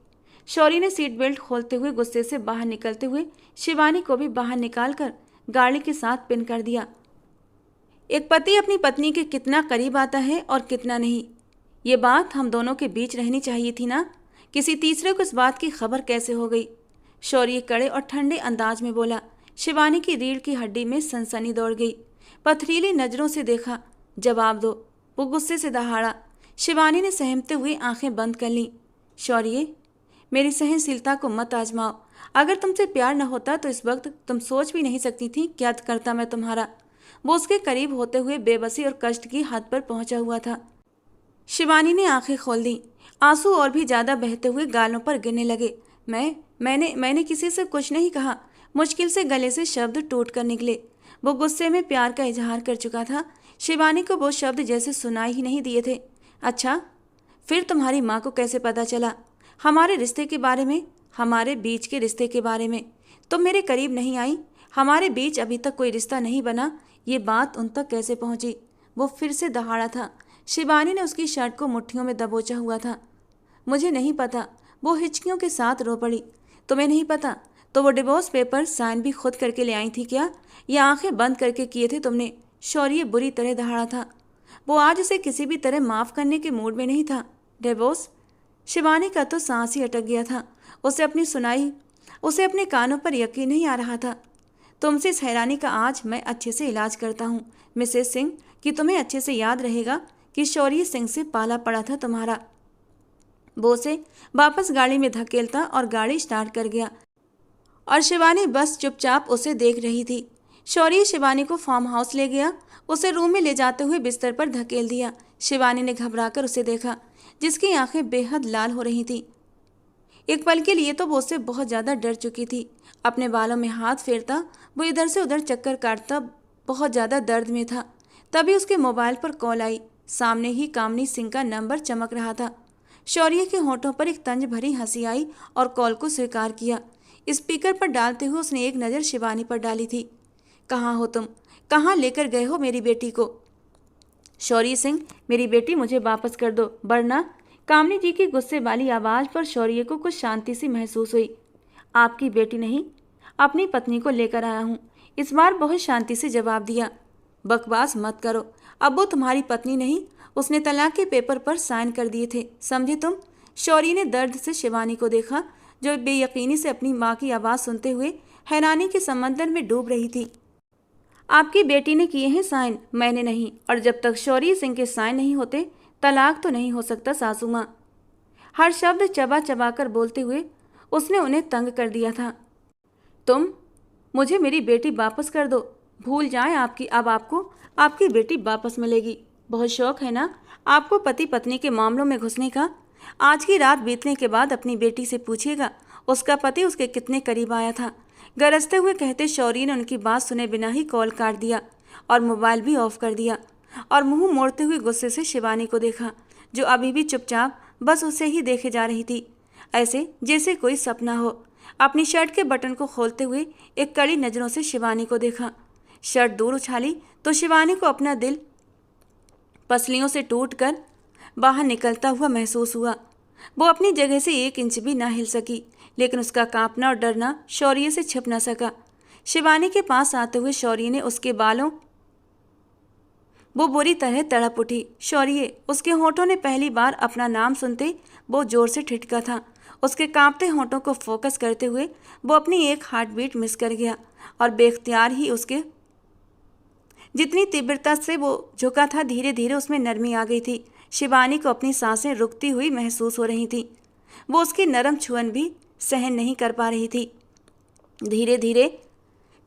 शौर्य ने सीट बेल्ट खोलते हुए गुस्से से बाहर निकलते हुए शिवानी को भी बाहर निकालकर गाड़ी के साथ पिन कर दिया। एक पति अपनी पत्नी के कितना करीब आता है और कितना नहीं, ये बात हम दोनों के बीच रहनी चाहिए थी ना। किसी तीसरे को इस बात की खबर कैसे हो गई? शौर्य कड़े और ठंडे अंदाज में बोला। शिवानी की रीढ़ की हड्डी में सनसनी दौड़ गई। पथरीली नज़रों से देखा। जवाब दो, वो गुस्से से दहाड़ा। शिवानी ने सहमते हुए आंखें बंद कर लीं। शौर्य, मेरी सहनशीलता को मत आजमाओ। अगर तुमसे प्यार न होता तो इस वक्त तुम सोच भी नहीं सकती थी क्या करता मैं तुम्हारा। वो उसके करीब होते हुए बेबसी और कष्ट की हद पर पहुंचा हुआ था। शिवानी ने आंखें खोल दी। आंसू और भी ज्यादा बहते हुए गालों पर गिरने लगे। मैंने किसी से कुछ नहीं कहा। मुश्किल से गले से शब्द टूट कर निकले। वो गुस्से में प्यार का इजहार कर चुका था। शिवानी को वो शब्द जैसे सुनाई ही नहीं दिए थे। अच्छा, फिर तुम्हारी माँ को कैसे पता चला हमारे रिश्ते के बारे में, हमारे बीच के रिश्ते के बारे में? तुम मेरे करीब नहीं आई, हमारे बीच अभी तक कोई रिश्ता नहीं बना, ये बात उन तक कैसे पहुंची? वो फिर से दहाड़ा था। शिवानी ने उसकी शर्ट को मुट्ठियों में दबोचा हुआ था। मुझे नहीं पता, वो हिचकियों के साथ रो पड़ी। तुम्हें नहीं पता? तो वो डिवोर्स पेपर साइन भी खुद करके ले आई थी क्या, या आंखें बंद करके किए थे तुमने? शौर्य बुरी तरह दहाड़ा था। वो आज उसे किसी भी तरह माफ करने के मूड में नहीं था। डिवोर्स? शिवानी का तो सांस ही अटक गया था। उसे अपने कानों पर यकीन नहीं आ रहा था। तुमसे इस हैरानी का आज मैं अच्छे से इलाज करता हूँ मिसेस सिंह, कि तुम्हें अच्छे से याद रहेगा कि शौर्य सिंह से पाला पड़ा था तुम्हारा। वो उसे वापस गाड़ी में धकेलता और गाड़ी स्टार्ट कर गया, और शिवानी बस चुपचाप उसे देख रही थी। शौर्य शिवानी को फार्म हाउस ले गया। उसे रूम में ले जाते हुए बिस्तर पर धकेल दिया। शिवानी ने घबराकर उसे देखा, जिसकी आंखें बेहद लाल हो रही थीं। एक पल के लिए तो वो उससे बहुत ज़्यादा डर चुकी थी। अपने बालों में हाथ फेरता वो इधर से उधर चक्कर काटता बहुत ज़्यादा दर्द में था। तभी उसके मोबाइल पर कॉल आई। सामने ही कामनी सिंह का नंबर चमक रहा था। शौर्य के होठों पर एक तंज भरी हंसी आई और कॉल को स्वीकार किया। स्पीकर पर डालते हुए उसने एक नज़र शिवानी पर डाली थी। कहाँ हो तुम? कहाँ लेकर गए हो मेरी बेटी को? शौर्य सिंह, मेरी बेटी मुझे वापस कर दो, वरना। कामनी जी की गुस्से वाली आवाज़ पर शौर्य को कुछ शांति सी महसूस हुई। आपकी बेटी नहीं, अपनी पत्नी को लेकर आया हूँ, इस बार बहुत शांति से जवाब दिया। बकवास मत करो, अब वो तुम्हारी पत्नी नहीं, उसने तलाक के पेपर पर साइन कर दिए थे, समझे तुम? शौर्य ने दर्द से शिवानी को देखा, जो बेयकीनी से अपनी माँ की आवाज़ सुनते हुए हैरानी के समंदर में डूब रही थी। आपकी बेटी ने किए हैं साइन, मैंने नहीं, और जब तक शौर्य सिंह के साइन नहीं होते तलाक तो नहीं हो सकता सासू माँ। हर शब्द चबा चबा कर बोलते हुए उसने उन्हें तंग कर दिया था। मुझे मेरी बेटी वापस कर दो, भूल जाएं अब आपको आपकी बेटी वापस मिलेगी। बहुत शौक है ना आपको पति पत्नी के मामलों में घुसने का? आज की रात बीतने के बाद अपनी बेटी से पूछिएगा उसका पति उसके कितने करीब आया था। गरजते हुए कहते शौर्य ने उनकी बात सुने बिना ही कॉल काट दिया और मोबाइल भी ऑफ कर दिया, और मुंह मोड़ते हुए गुस्से से शिवानी को देखा, जो अभी भी चुपचाप बस उसे ही देखे जा रही थी, ऐसे जैसे कोई सपना हो। अपनी शर्ट के बटन को खोलते हुए एक कड़ी नज़रों से शिवानी को देखा। शर्ट दूर उछाली तो शिवानी को अपना दिल पसलियों से टूटकर बाहर निकलता हुआ महसूस हुआ। वो अपनी जगह से 1 इंच भी ना हिल सकी, लेकिन उसका कांपना और डरना शौर्य से छिप न सका। शिवानी के पास आते हुए शौर्य ने उसके बालों वो बुरी तरह तड़प उठी। शौर्य, उसके होठों ने पहली बार अपना नाम सुनते वो जोर से ठिठका था। उसके कांपते होठों को फोकस करते हुए वो अपनी एक हार्ट बीट मिस कर गया, और बेख्तियार ही उसके जितनी तीव्रता से वो झुका था धीरे धीरे उसमें नरमी आ गई थी। शिवानी को अपनी सांसें रुकती हुई महसूस हो रही थी। वो उसकी नरम छुअन भी सहन नहीं कर पा रही थी। धीरे धीरे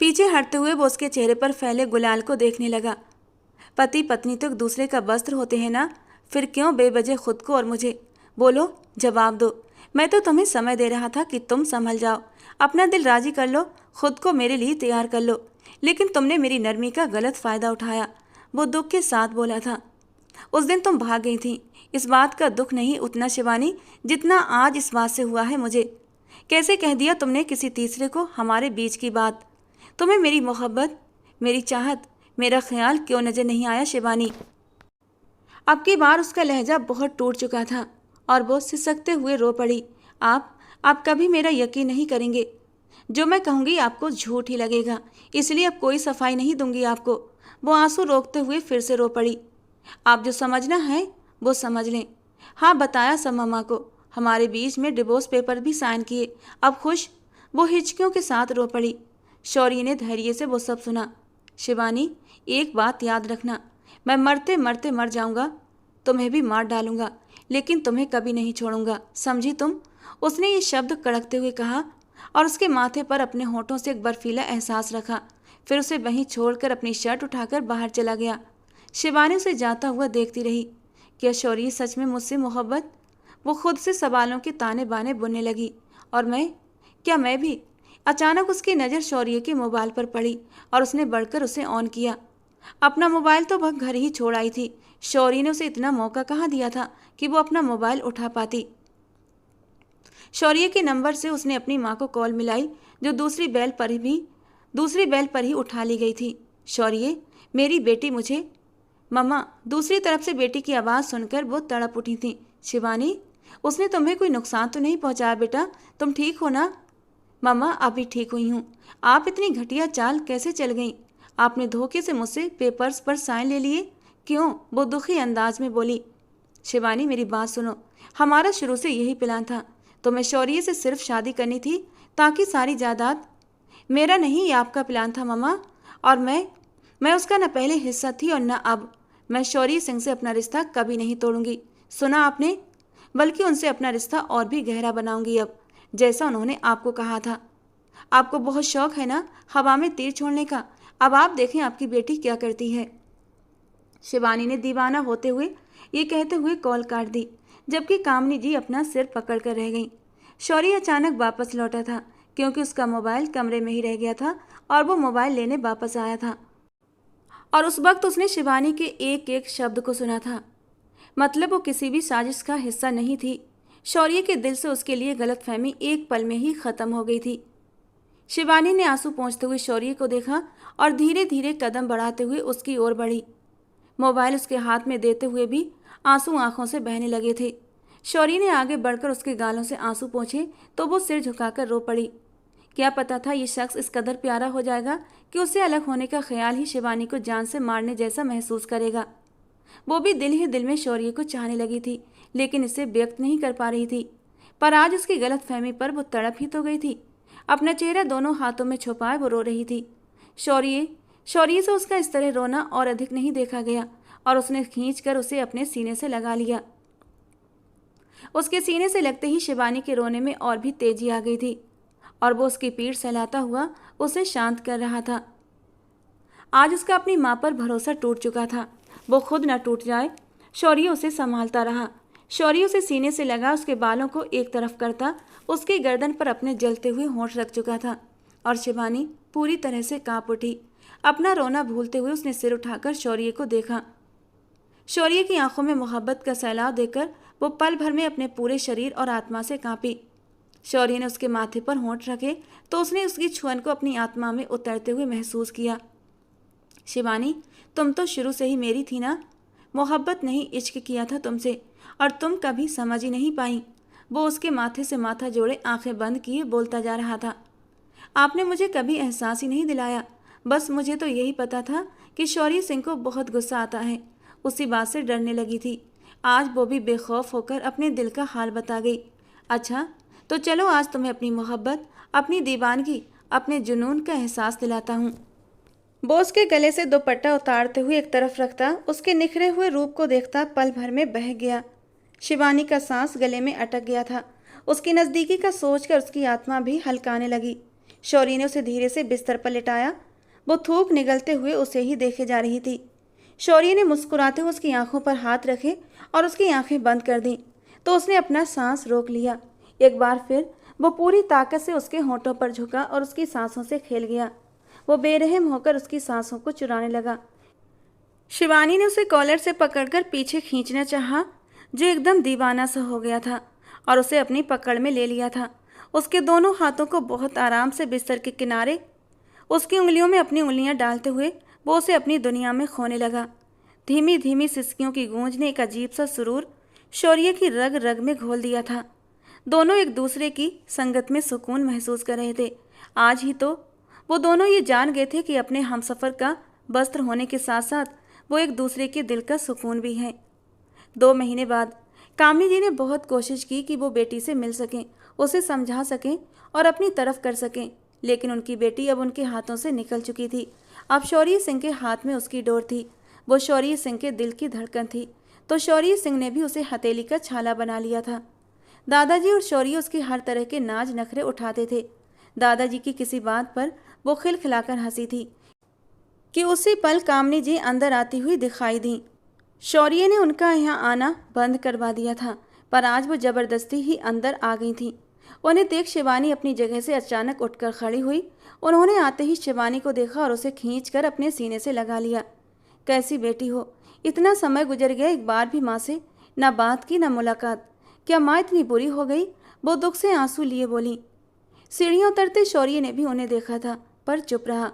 पीछे हटते हुए वो उसके चेहरे पर फैले गुलाल को देखने लगा। पति पत्नी तो एक दूसरे का वस्त्र होते हैं ना, फिर क्यों बेवजह खुद को और मुझे? बोलो, जवाब दो। मैं तो तुम्हें समय दे रहा था कि तुम संभल जाओ, अपना दिल राजी कर लो, खुद को मेरे लिए तैयार कर लो, लेकिन तुमने मेरी नरमी का गलत फ़ायदा उठाया। वो दुख के साथ बोला था। उस दिन तुम भाग गई थी। इस बात का दुख नहीं उतना शिवानी जितना आज इस बात से हुआ है मुझे। कैसे कह दिया तुमने किसी तीसरे को हमारे बीच की बात? तुम्हें मेरी मोहब्बत, मेरी चाहत, मेरा ख्याल क्यों नजर नहीं आया शिवानी? अब की बार उसका लहजा बहुत टूट चुका था और वो सिसकते हुए रो पड़ी। आप कभी मेरा यकीन नहीं करेंगे। जो मैं कहूँगी आपको झूठ ही लगेगा, इसलिए अब कोई सफाई नहीं दूंगी आपको। वो आंसू रोकते हुए फिर से रो पड़ी। आप जो समझना है वो समझ लें। हाँ, बताया सब मम्मा को, हमारे बीच में डिवोर्स पेपर भी साइन किए। अब खुश? वो हिचकियों के साथ रो पड़ी। शौर्य ने धैर्य से वो सब सुना। शिवानी, एक बात याद रखना, मैं मरते मरते मर जाऊंगा, तुम्हें भी मार डालूंगा, लेकिन तुम्हें कभी नहीं छोड़ूंगा, समझी तुम? उसने ये शब्द कड़कते हुए कहा और उसके माथे पर अपने होठों से एक बर्फीला एहसास रखा। फिर उसे वहीं छोड़कर अपनी शर्ट उठाकर बाहर चला गया। शिवानी उसे जाता हुआ देखती रही। क्या शौर्य सच में मुझसे मोहब्बत? वो खुद से सवालों के ताने बाने बुनने लगी। और मैं भी? अचानक उसकी नज़र शौर्य के मोबाइल पर पड़ी और उसने बढ़कर उसे ऑन किया। अपना मोबाइल तो वह घर ही छोड़ आई थी। शौर्य ने उसे इतना मौका कहाँ दिया था कि वो अपना मोबाइल उठा पाती। शौर्य के नंबर से उसने अपनी माँ को कॉल मिलाई, जो दूसरी बेल पर ही उठा ली गई थी। शौर्य, मेरी बेटी मुझे। मम्मा, दूसरी तरफ से बेटी की आवाज़ सुनकर वो तड़प उठी थी। शिवानी, उसने तुम्हें कोई नुकसान तो नहीं पहुंचाया बेटा? तुम ठीक हो ना? मम्मा, अभी ठीक हुई हूँ। आप इतनी घटिया चाल कैसे चल गई? आपने धोखे से मुझसे पेपर्स पर साइन ले लिए? क्यों? वो दुखी अंदाज में बोली। शिवानी, मेरी बात सुनो। हमारा शुरू से यही प्लान था। तुम्हें शौर्य से सिर्फ शादी करनी थी ताकि सारी जायदाद। मेरा नहीं, ये आपका प्लान था मम्मा। और मैं उसका न पहले हिस्सा थी और न अब। मैं शौर्य सिंह से अपना रिश्ता कभी नहीं तोड़ूंगी, सुना आपने? बल्कि उनसे अपना रिश्ता और भी गहरा बनाऊंगी अब, जैसा उन्होंने आपको कहा था। आपको बहुत शौक है ना हवा में तीर छोड़ने का। अब आप देखें आपकी बेटी क्या करती है। शिवानी ने दीवाना होते हुए ये कहते हुए कॉल काट दी, जबकि कामनी जी अपना सिर पकड़ कर रह गई। शौर्य अचानक वापस लौटा था क्योंकि उसका मोबाइल कमरे में ही रह गया था और वो मोबाइल लेने वापस आया था। और उस वक्त उसने शिवानी के एक एक शब्द को सुना था। मतलब वो किसी भी साजिश का हिस्सा नहीं थी। शौर्य के दिल से उसके लिए गलतफहमी एक पल में ही खत्म हो गई थी। शिवानी ने आंसू पोंछते हुए शौर्य को देखा और धीरे धीरे कदम बढ़ाते हुए उसकी ओर बढ़ी। मोबाइल उसके हाथ में देते हुए भी आंसू आंखों से बहने लगे थे। शौर्य ने आगे बढ़कर उसके गालों से आंसू पोंछे तो वो सिर झुकाकर रो पड़ी। क्या पता था ये शख्स इस कदर प्यारा हो जाएगा कि उससे अलग होने का ख्याल ही शिवानी को जान से मारने जैसा महसूस करेगा। वो भी दिल ही दिल में शौर्य को चाहने लगी थी, लेकिन इसे व्यक्त नहीं कर पा रही थी। पर आज उसकी गलतफहमी पर वो तड़प ही तो गई थी। अपना चेहरा दोनों हाथों में छुपाए वो रो रही थी। शौर्य से उसका इस तरह रोना और अधिक नहीं देखा गया और उसने खींचकर उसे अपने सीने से लगा लिया। उसके सीने से लगते ही शिवानी के रोने में और भी तेजी आ गई थी और वो उसकी पीठ सहलाता हुआ उसे शांत कर रहा था। आज उसका अपनी माँ पर भरोसा टूट चुका था। वो खुद न टूट जाए। शौर्य उसे संभालता रहा। शौर्य उसे सीने से लगा उसके बालों को एक तरफ करता उसकी गर्दन पर अपने जलते हुए होंठ रख चुका था और शिवानी पूरी तरह से कांप उठी। अपना रोना भूलते हुए उसने सिर उठाकर शौर्य को देखा। शौर्य की आंखों में मोहब्बत का सैलाब देकर वो पल भर में अपने पूरे शरीर और आत्मा से कांपी। शौर्य ने उसके माथे पर होंठ रखे तो उसने उसकी छुअन को अपनी आत्मा में उतरते हुए महसूस किया। शिवानी, तुम तो शुरू से ही मेरी थी ना। मोहब्बत नहीं, इश्क किया था तुमसे और तुम कभी समझ ही नहीं पाई। वो उसके माथे से माथा जोड़े आंखें बंद किए बोलता जा रहा था। आपने मुझे कभी एहसास ही नहीं दिलाया। बस मुझे तो यही पता था कि शौर्य सिंह को बहुत गुस्सा आता है। उसी बात से डरने लगी थी। आज वो भी बेखौफ होकर अपने दिल का हाल बता गई। अच्छा, तो चलो आज तुम्हें अपनी मोहब्बत, अपनी दीवानगी, अपने जुनून का एहसास दिलाता हूँ। वो उसके गले से दुपट्टा उतारते हुए एक तरफ रखता उसके निखरे हुए रूप को देखता पल भर में बह गया। शिवानी का सांस गले में अटक गया था। उसकी नज़दीकी का सोचकर उसकी आत्मा भी हल्काने लगी। शौर्य ने उसे धीरे से बिस्तर पर लिटाया। वो थूक निगलते हुए उसे ही देखे जा रही थी। शौर्य ने मुस्कुराते हुए उसकी आंखों पर हाथ रखे और उसकी आंखें बंद कर दी तो उसने अपना सांस रोक लिया। एक बार फिर वो पूरी ताकत से उसके होंठों पर झुका और उसकी सांसों से खेल गया। वो बेरहम होकर उसकी सांसों को चुराने लगा। शिवानी ने उसे कॉलर से पकड़कर पीछे खींचना चाहा, जो एकदम दीवाना सा हो गया था और उसे अपनी पकड़ में ले लिया था। उसके दोनों हाथों को बहुत आराम से बिस्तर के किनारे उसकी उंगलियों में अपनी उंगलियां डालते हुए वो उसे अपनी दुनिया में खोने लगा। धीमी धीमी सिसकियों की गूंज ने एक अजीब सा सुरूर शौर्य की रग रग में घोल दिया था। दोनों एक दूसरे की संगत में सुकून महसूस कर रहे थे। आज ही तो वो दोनों ये जान गए थे कि अपने हमसफ़र का वस्त्र होने के साथ साथ वो एक दूसरे के दिल का सुकून भी हैं। 2 महीने बाद कामनी जी ने बहुत कोशिश की कि वो बेटी से मिल सकें, उसे समझा सकें और अपनी तरफ कर सकें, लेकिन उनकी बेटी अब उनके हाथों से निकल चुकी थी। अब शौर्य सिंह के हाथ में उसकी डोर थी। वो शौर्य सिंह के दिल की धड़कन थी। तो शौर्य सिंह ने भी उसे हथेली का छाला बना लिया था। दादाजी और शौर्य उसकी हर तरह के नाज नखरे उठाते थे। दादाजी की किसी बात पर वो खिलखिलाकर हंसी थी कि उसी पल कामनी जी अंदर आती हुई दिखाई दी। शौर्य ने उनका यहाँ आना बंद करवा दिया था। पर आज वो ज़बरदस्ती ही अंदर आ गई थीं। उन्हें देख शिवानी अपनी जगह से अचानक उठकर खड़ी हुई। उन्होंने आते ही शिवानी को देखा और उसे खींचकर अपने सीने से लगा लिया। कैसी बेटी हो, इतना समय गुजर गया, एक बार भी माँ से ना बात की ना मुलाकात। क्या माँ इतनी बुरी हो गई? वो दुख से आंसू लिए बोली। सीढ़ियाँ उतरते शौर्य ने भी उन्हें देखा था पर चुप रहा।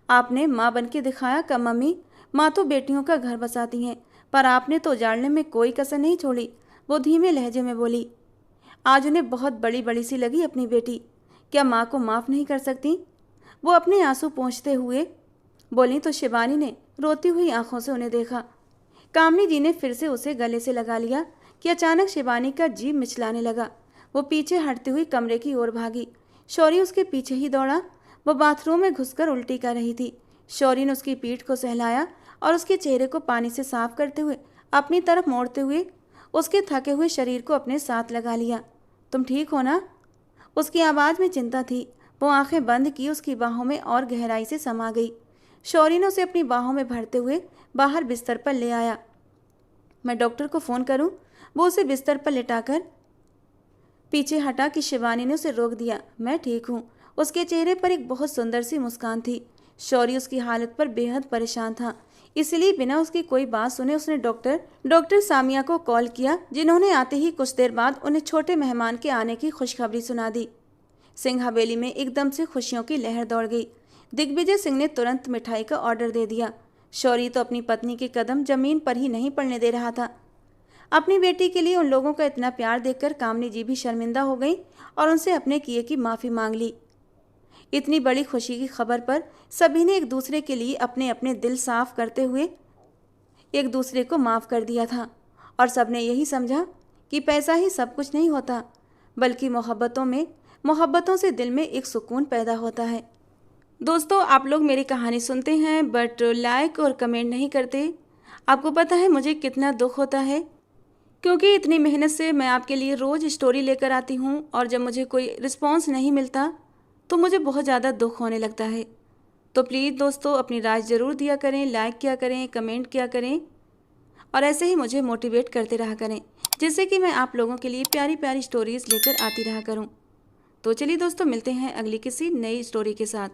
आपने माँ बन के दिखाया का मम्मी? माँ तो बेटियों का घर बसाती हैं, पर आपने तो उजाड़ने में कोई कसर नहीं छोड़ी, वो धीमे लहजे में बोली। आज उन्हें बहुत बड़ी बड़ी सी लगी अपनी बेटी। क्या माँ को माफ़ नहीं कर सकती? वो अपने आंसू पोंछते हुए बोली तो शिवानी ने रोती हुई आंखों से उन्हें देखा। कामनी जी ने फिर से उसे गले से लगा लिया कि अचानक शिवानी का जी मिचलाने लगा। वो पीछे हटती हुई कमरे की ओर भागी। शौर्य उसके पीछे ही दौड़ा। वो बाथरूम में घुसकर उल्टी कर रही थी। शौर्य ने उसकी पीठ को सहलाया और उसके चेहरे को पानी से साफ करते हुए अपनी तरफ मोड़ते हुए उसके थके हुए शरीर को अपने साथ लगा लिया। तुम ठीक हो ना? उसकी आवाज़ में चिंता थी। वो आंखें बंद की उसकी बाहों में और गहराई से समा गई। शौर्य ने उसे अपनी बाहों में भरते हुए बाहर बिस्तर पर ले आया। मैं डॉक्टर को फ़ोन करूं? वो उसे बिस्तर पर लिटाकर पीछे हटा कि शिवानी ने उसे रोक दिया। मैं ठीक हूँ। उसके चेहरे पर एक बहुत सुंदर सी मुस्कान थी। शौर्य उसकी हालत पर बेहद परेशान था, इसलिए बिना उसकी कोई बात सुने उसने डॉक्टर सामिया को कॉल किया, जिन्होंने आते ही कुछ देर बाद उन्हें छोटे मेहमान के आने की खुशखबरी सुना दी। सिंह हवेली में एकदम से खुशियों की लहर दौड़ गई। दिग्विजय सिंह ने तुरंत मिठाई का ऑर्डर दे दिया। शौर्य तो अपनी पत्नी के कदम जमीन पर ही नहीं पड़ने दे रहा था। अपनी बेटी के लिए उन लोगों का इतना प्यार देखकर कामनी जी भी शर्मिंदा हो गई और उनसे अपने किए की माफ़ी मांग ली। इतनी बड़ी खुशी की खबर पर सभी ने एक दूसरे के लिए अपने अपने दिल साफ करते हुए एक दूसरे को माफ़ कर दिया था और सबने यही समझा कि पैसा ही सब कुछ नहीं होता, बल्कि मोहब्बतों से दिल में एक सुकून पैदा होता है। दोस्तों, आप लोग मेरी कहानी सुनते हैं बट लाइक और कमेंट नहीं करते। आपको पता है मुझे कितना दुख होता है, क्योंकि इतनी मेहनत से मैं आपके लिए रोज़ स्टोरी लेकर आती हूँ और जब मुझे कोई रिस्पॉन्स नहीं मिलता तो मुझे बहुत ज़्यादा दुख होने लगता है। तो प्लीज़ दोस्तों, अपनी राय ज़रूर दिया करें, लाइक किया करें, कमेंट किया करें और ऐसे ही मुझे मोटिवेट करते रहा करें, जिससे कि मैं आप लोगों के लिए प्यारी प्यारी स्टोरीज़ लेकर आती रहा करूँ। तो चलिए दोस्तों, मिलते हैं अगली किसी नई स्टोरी के साथ।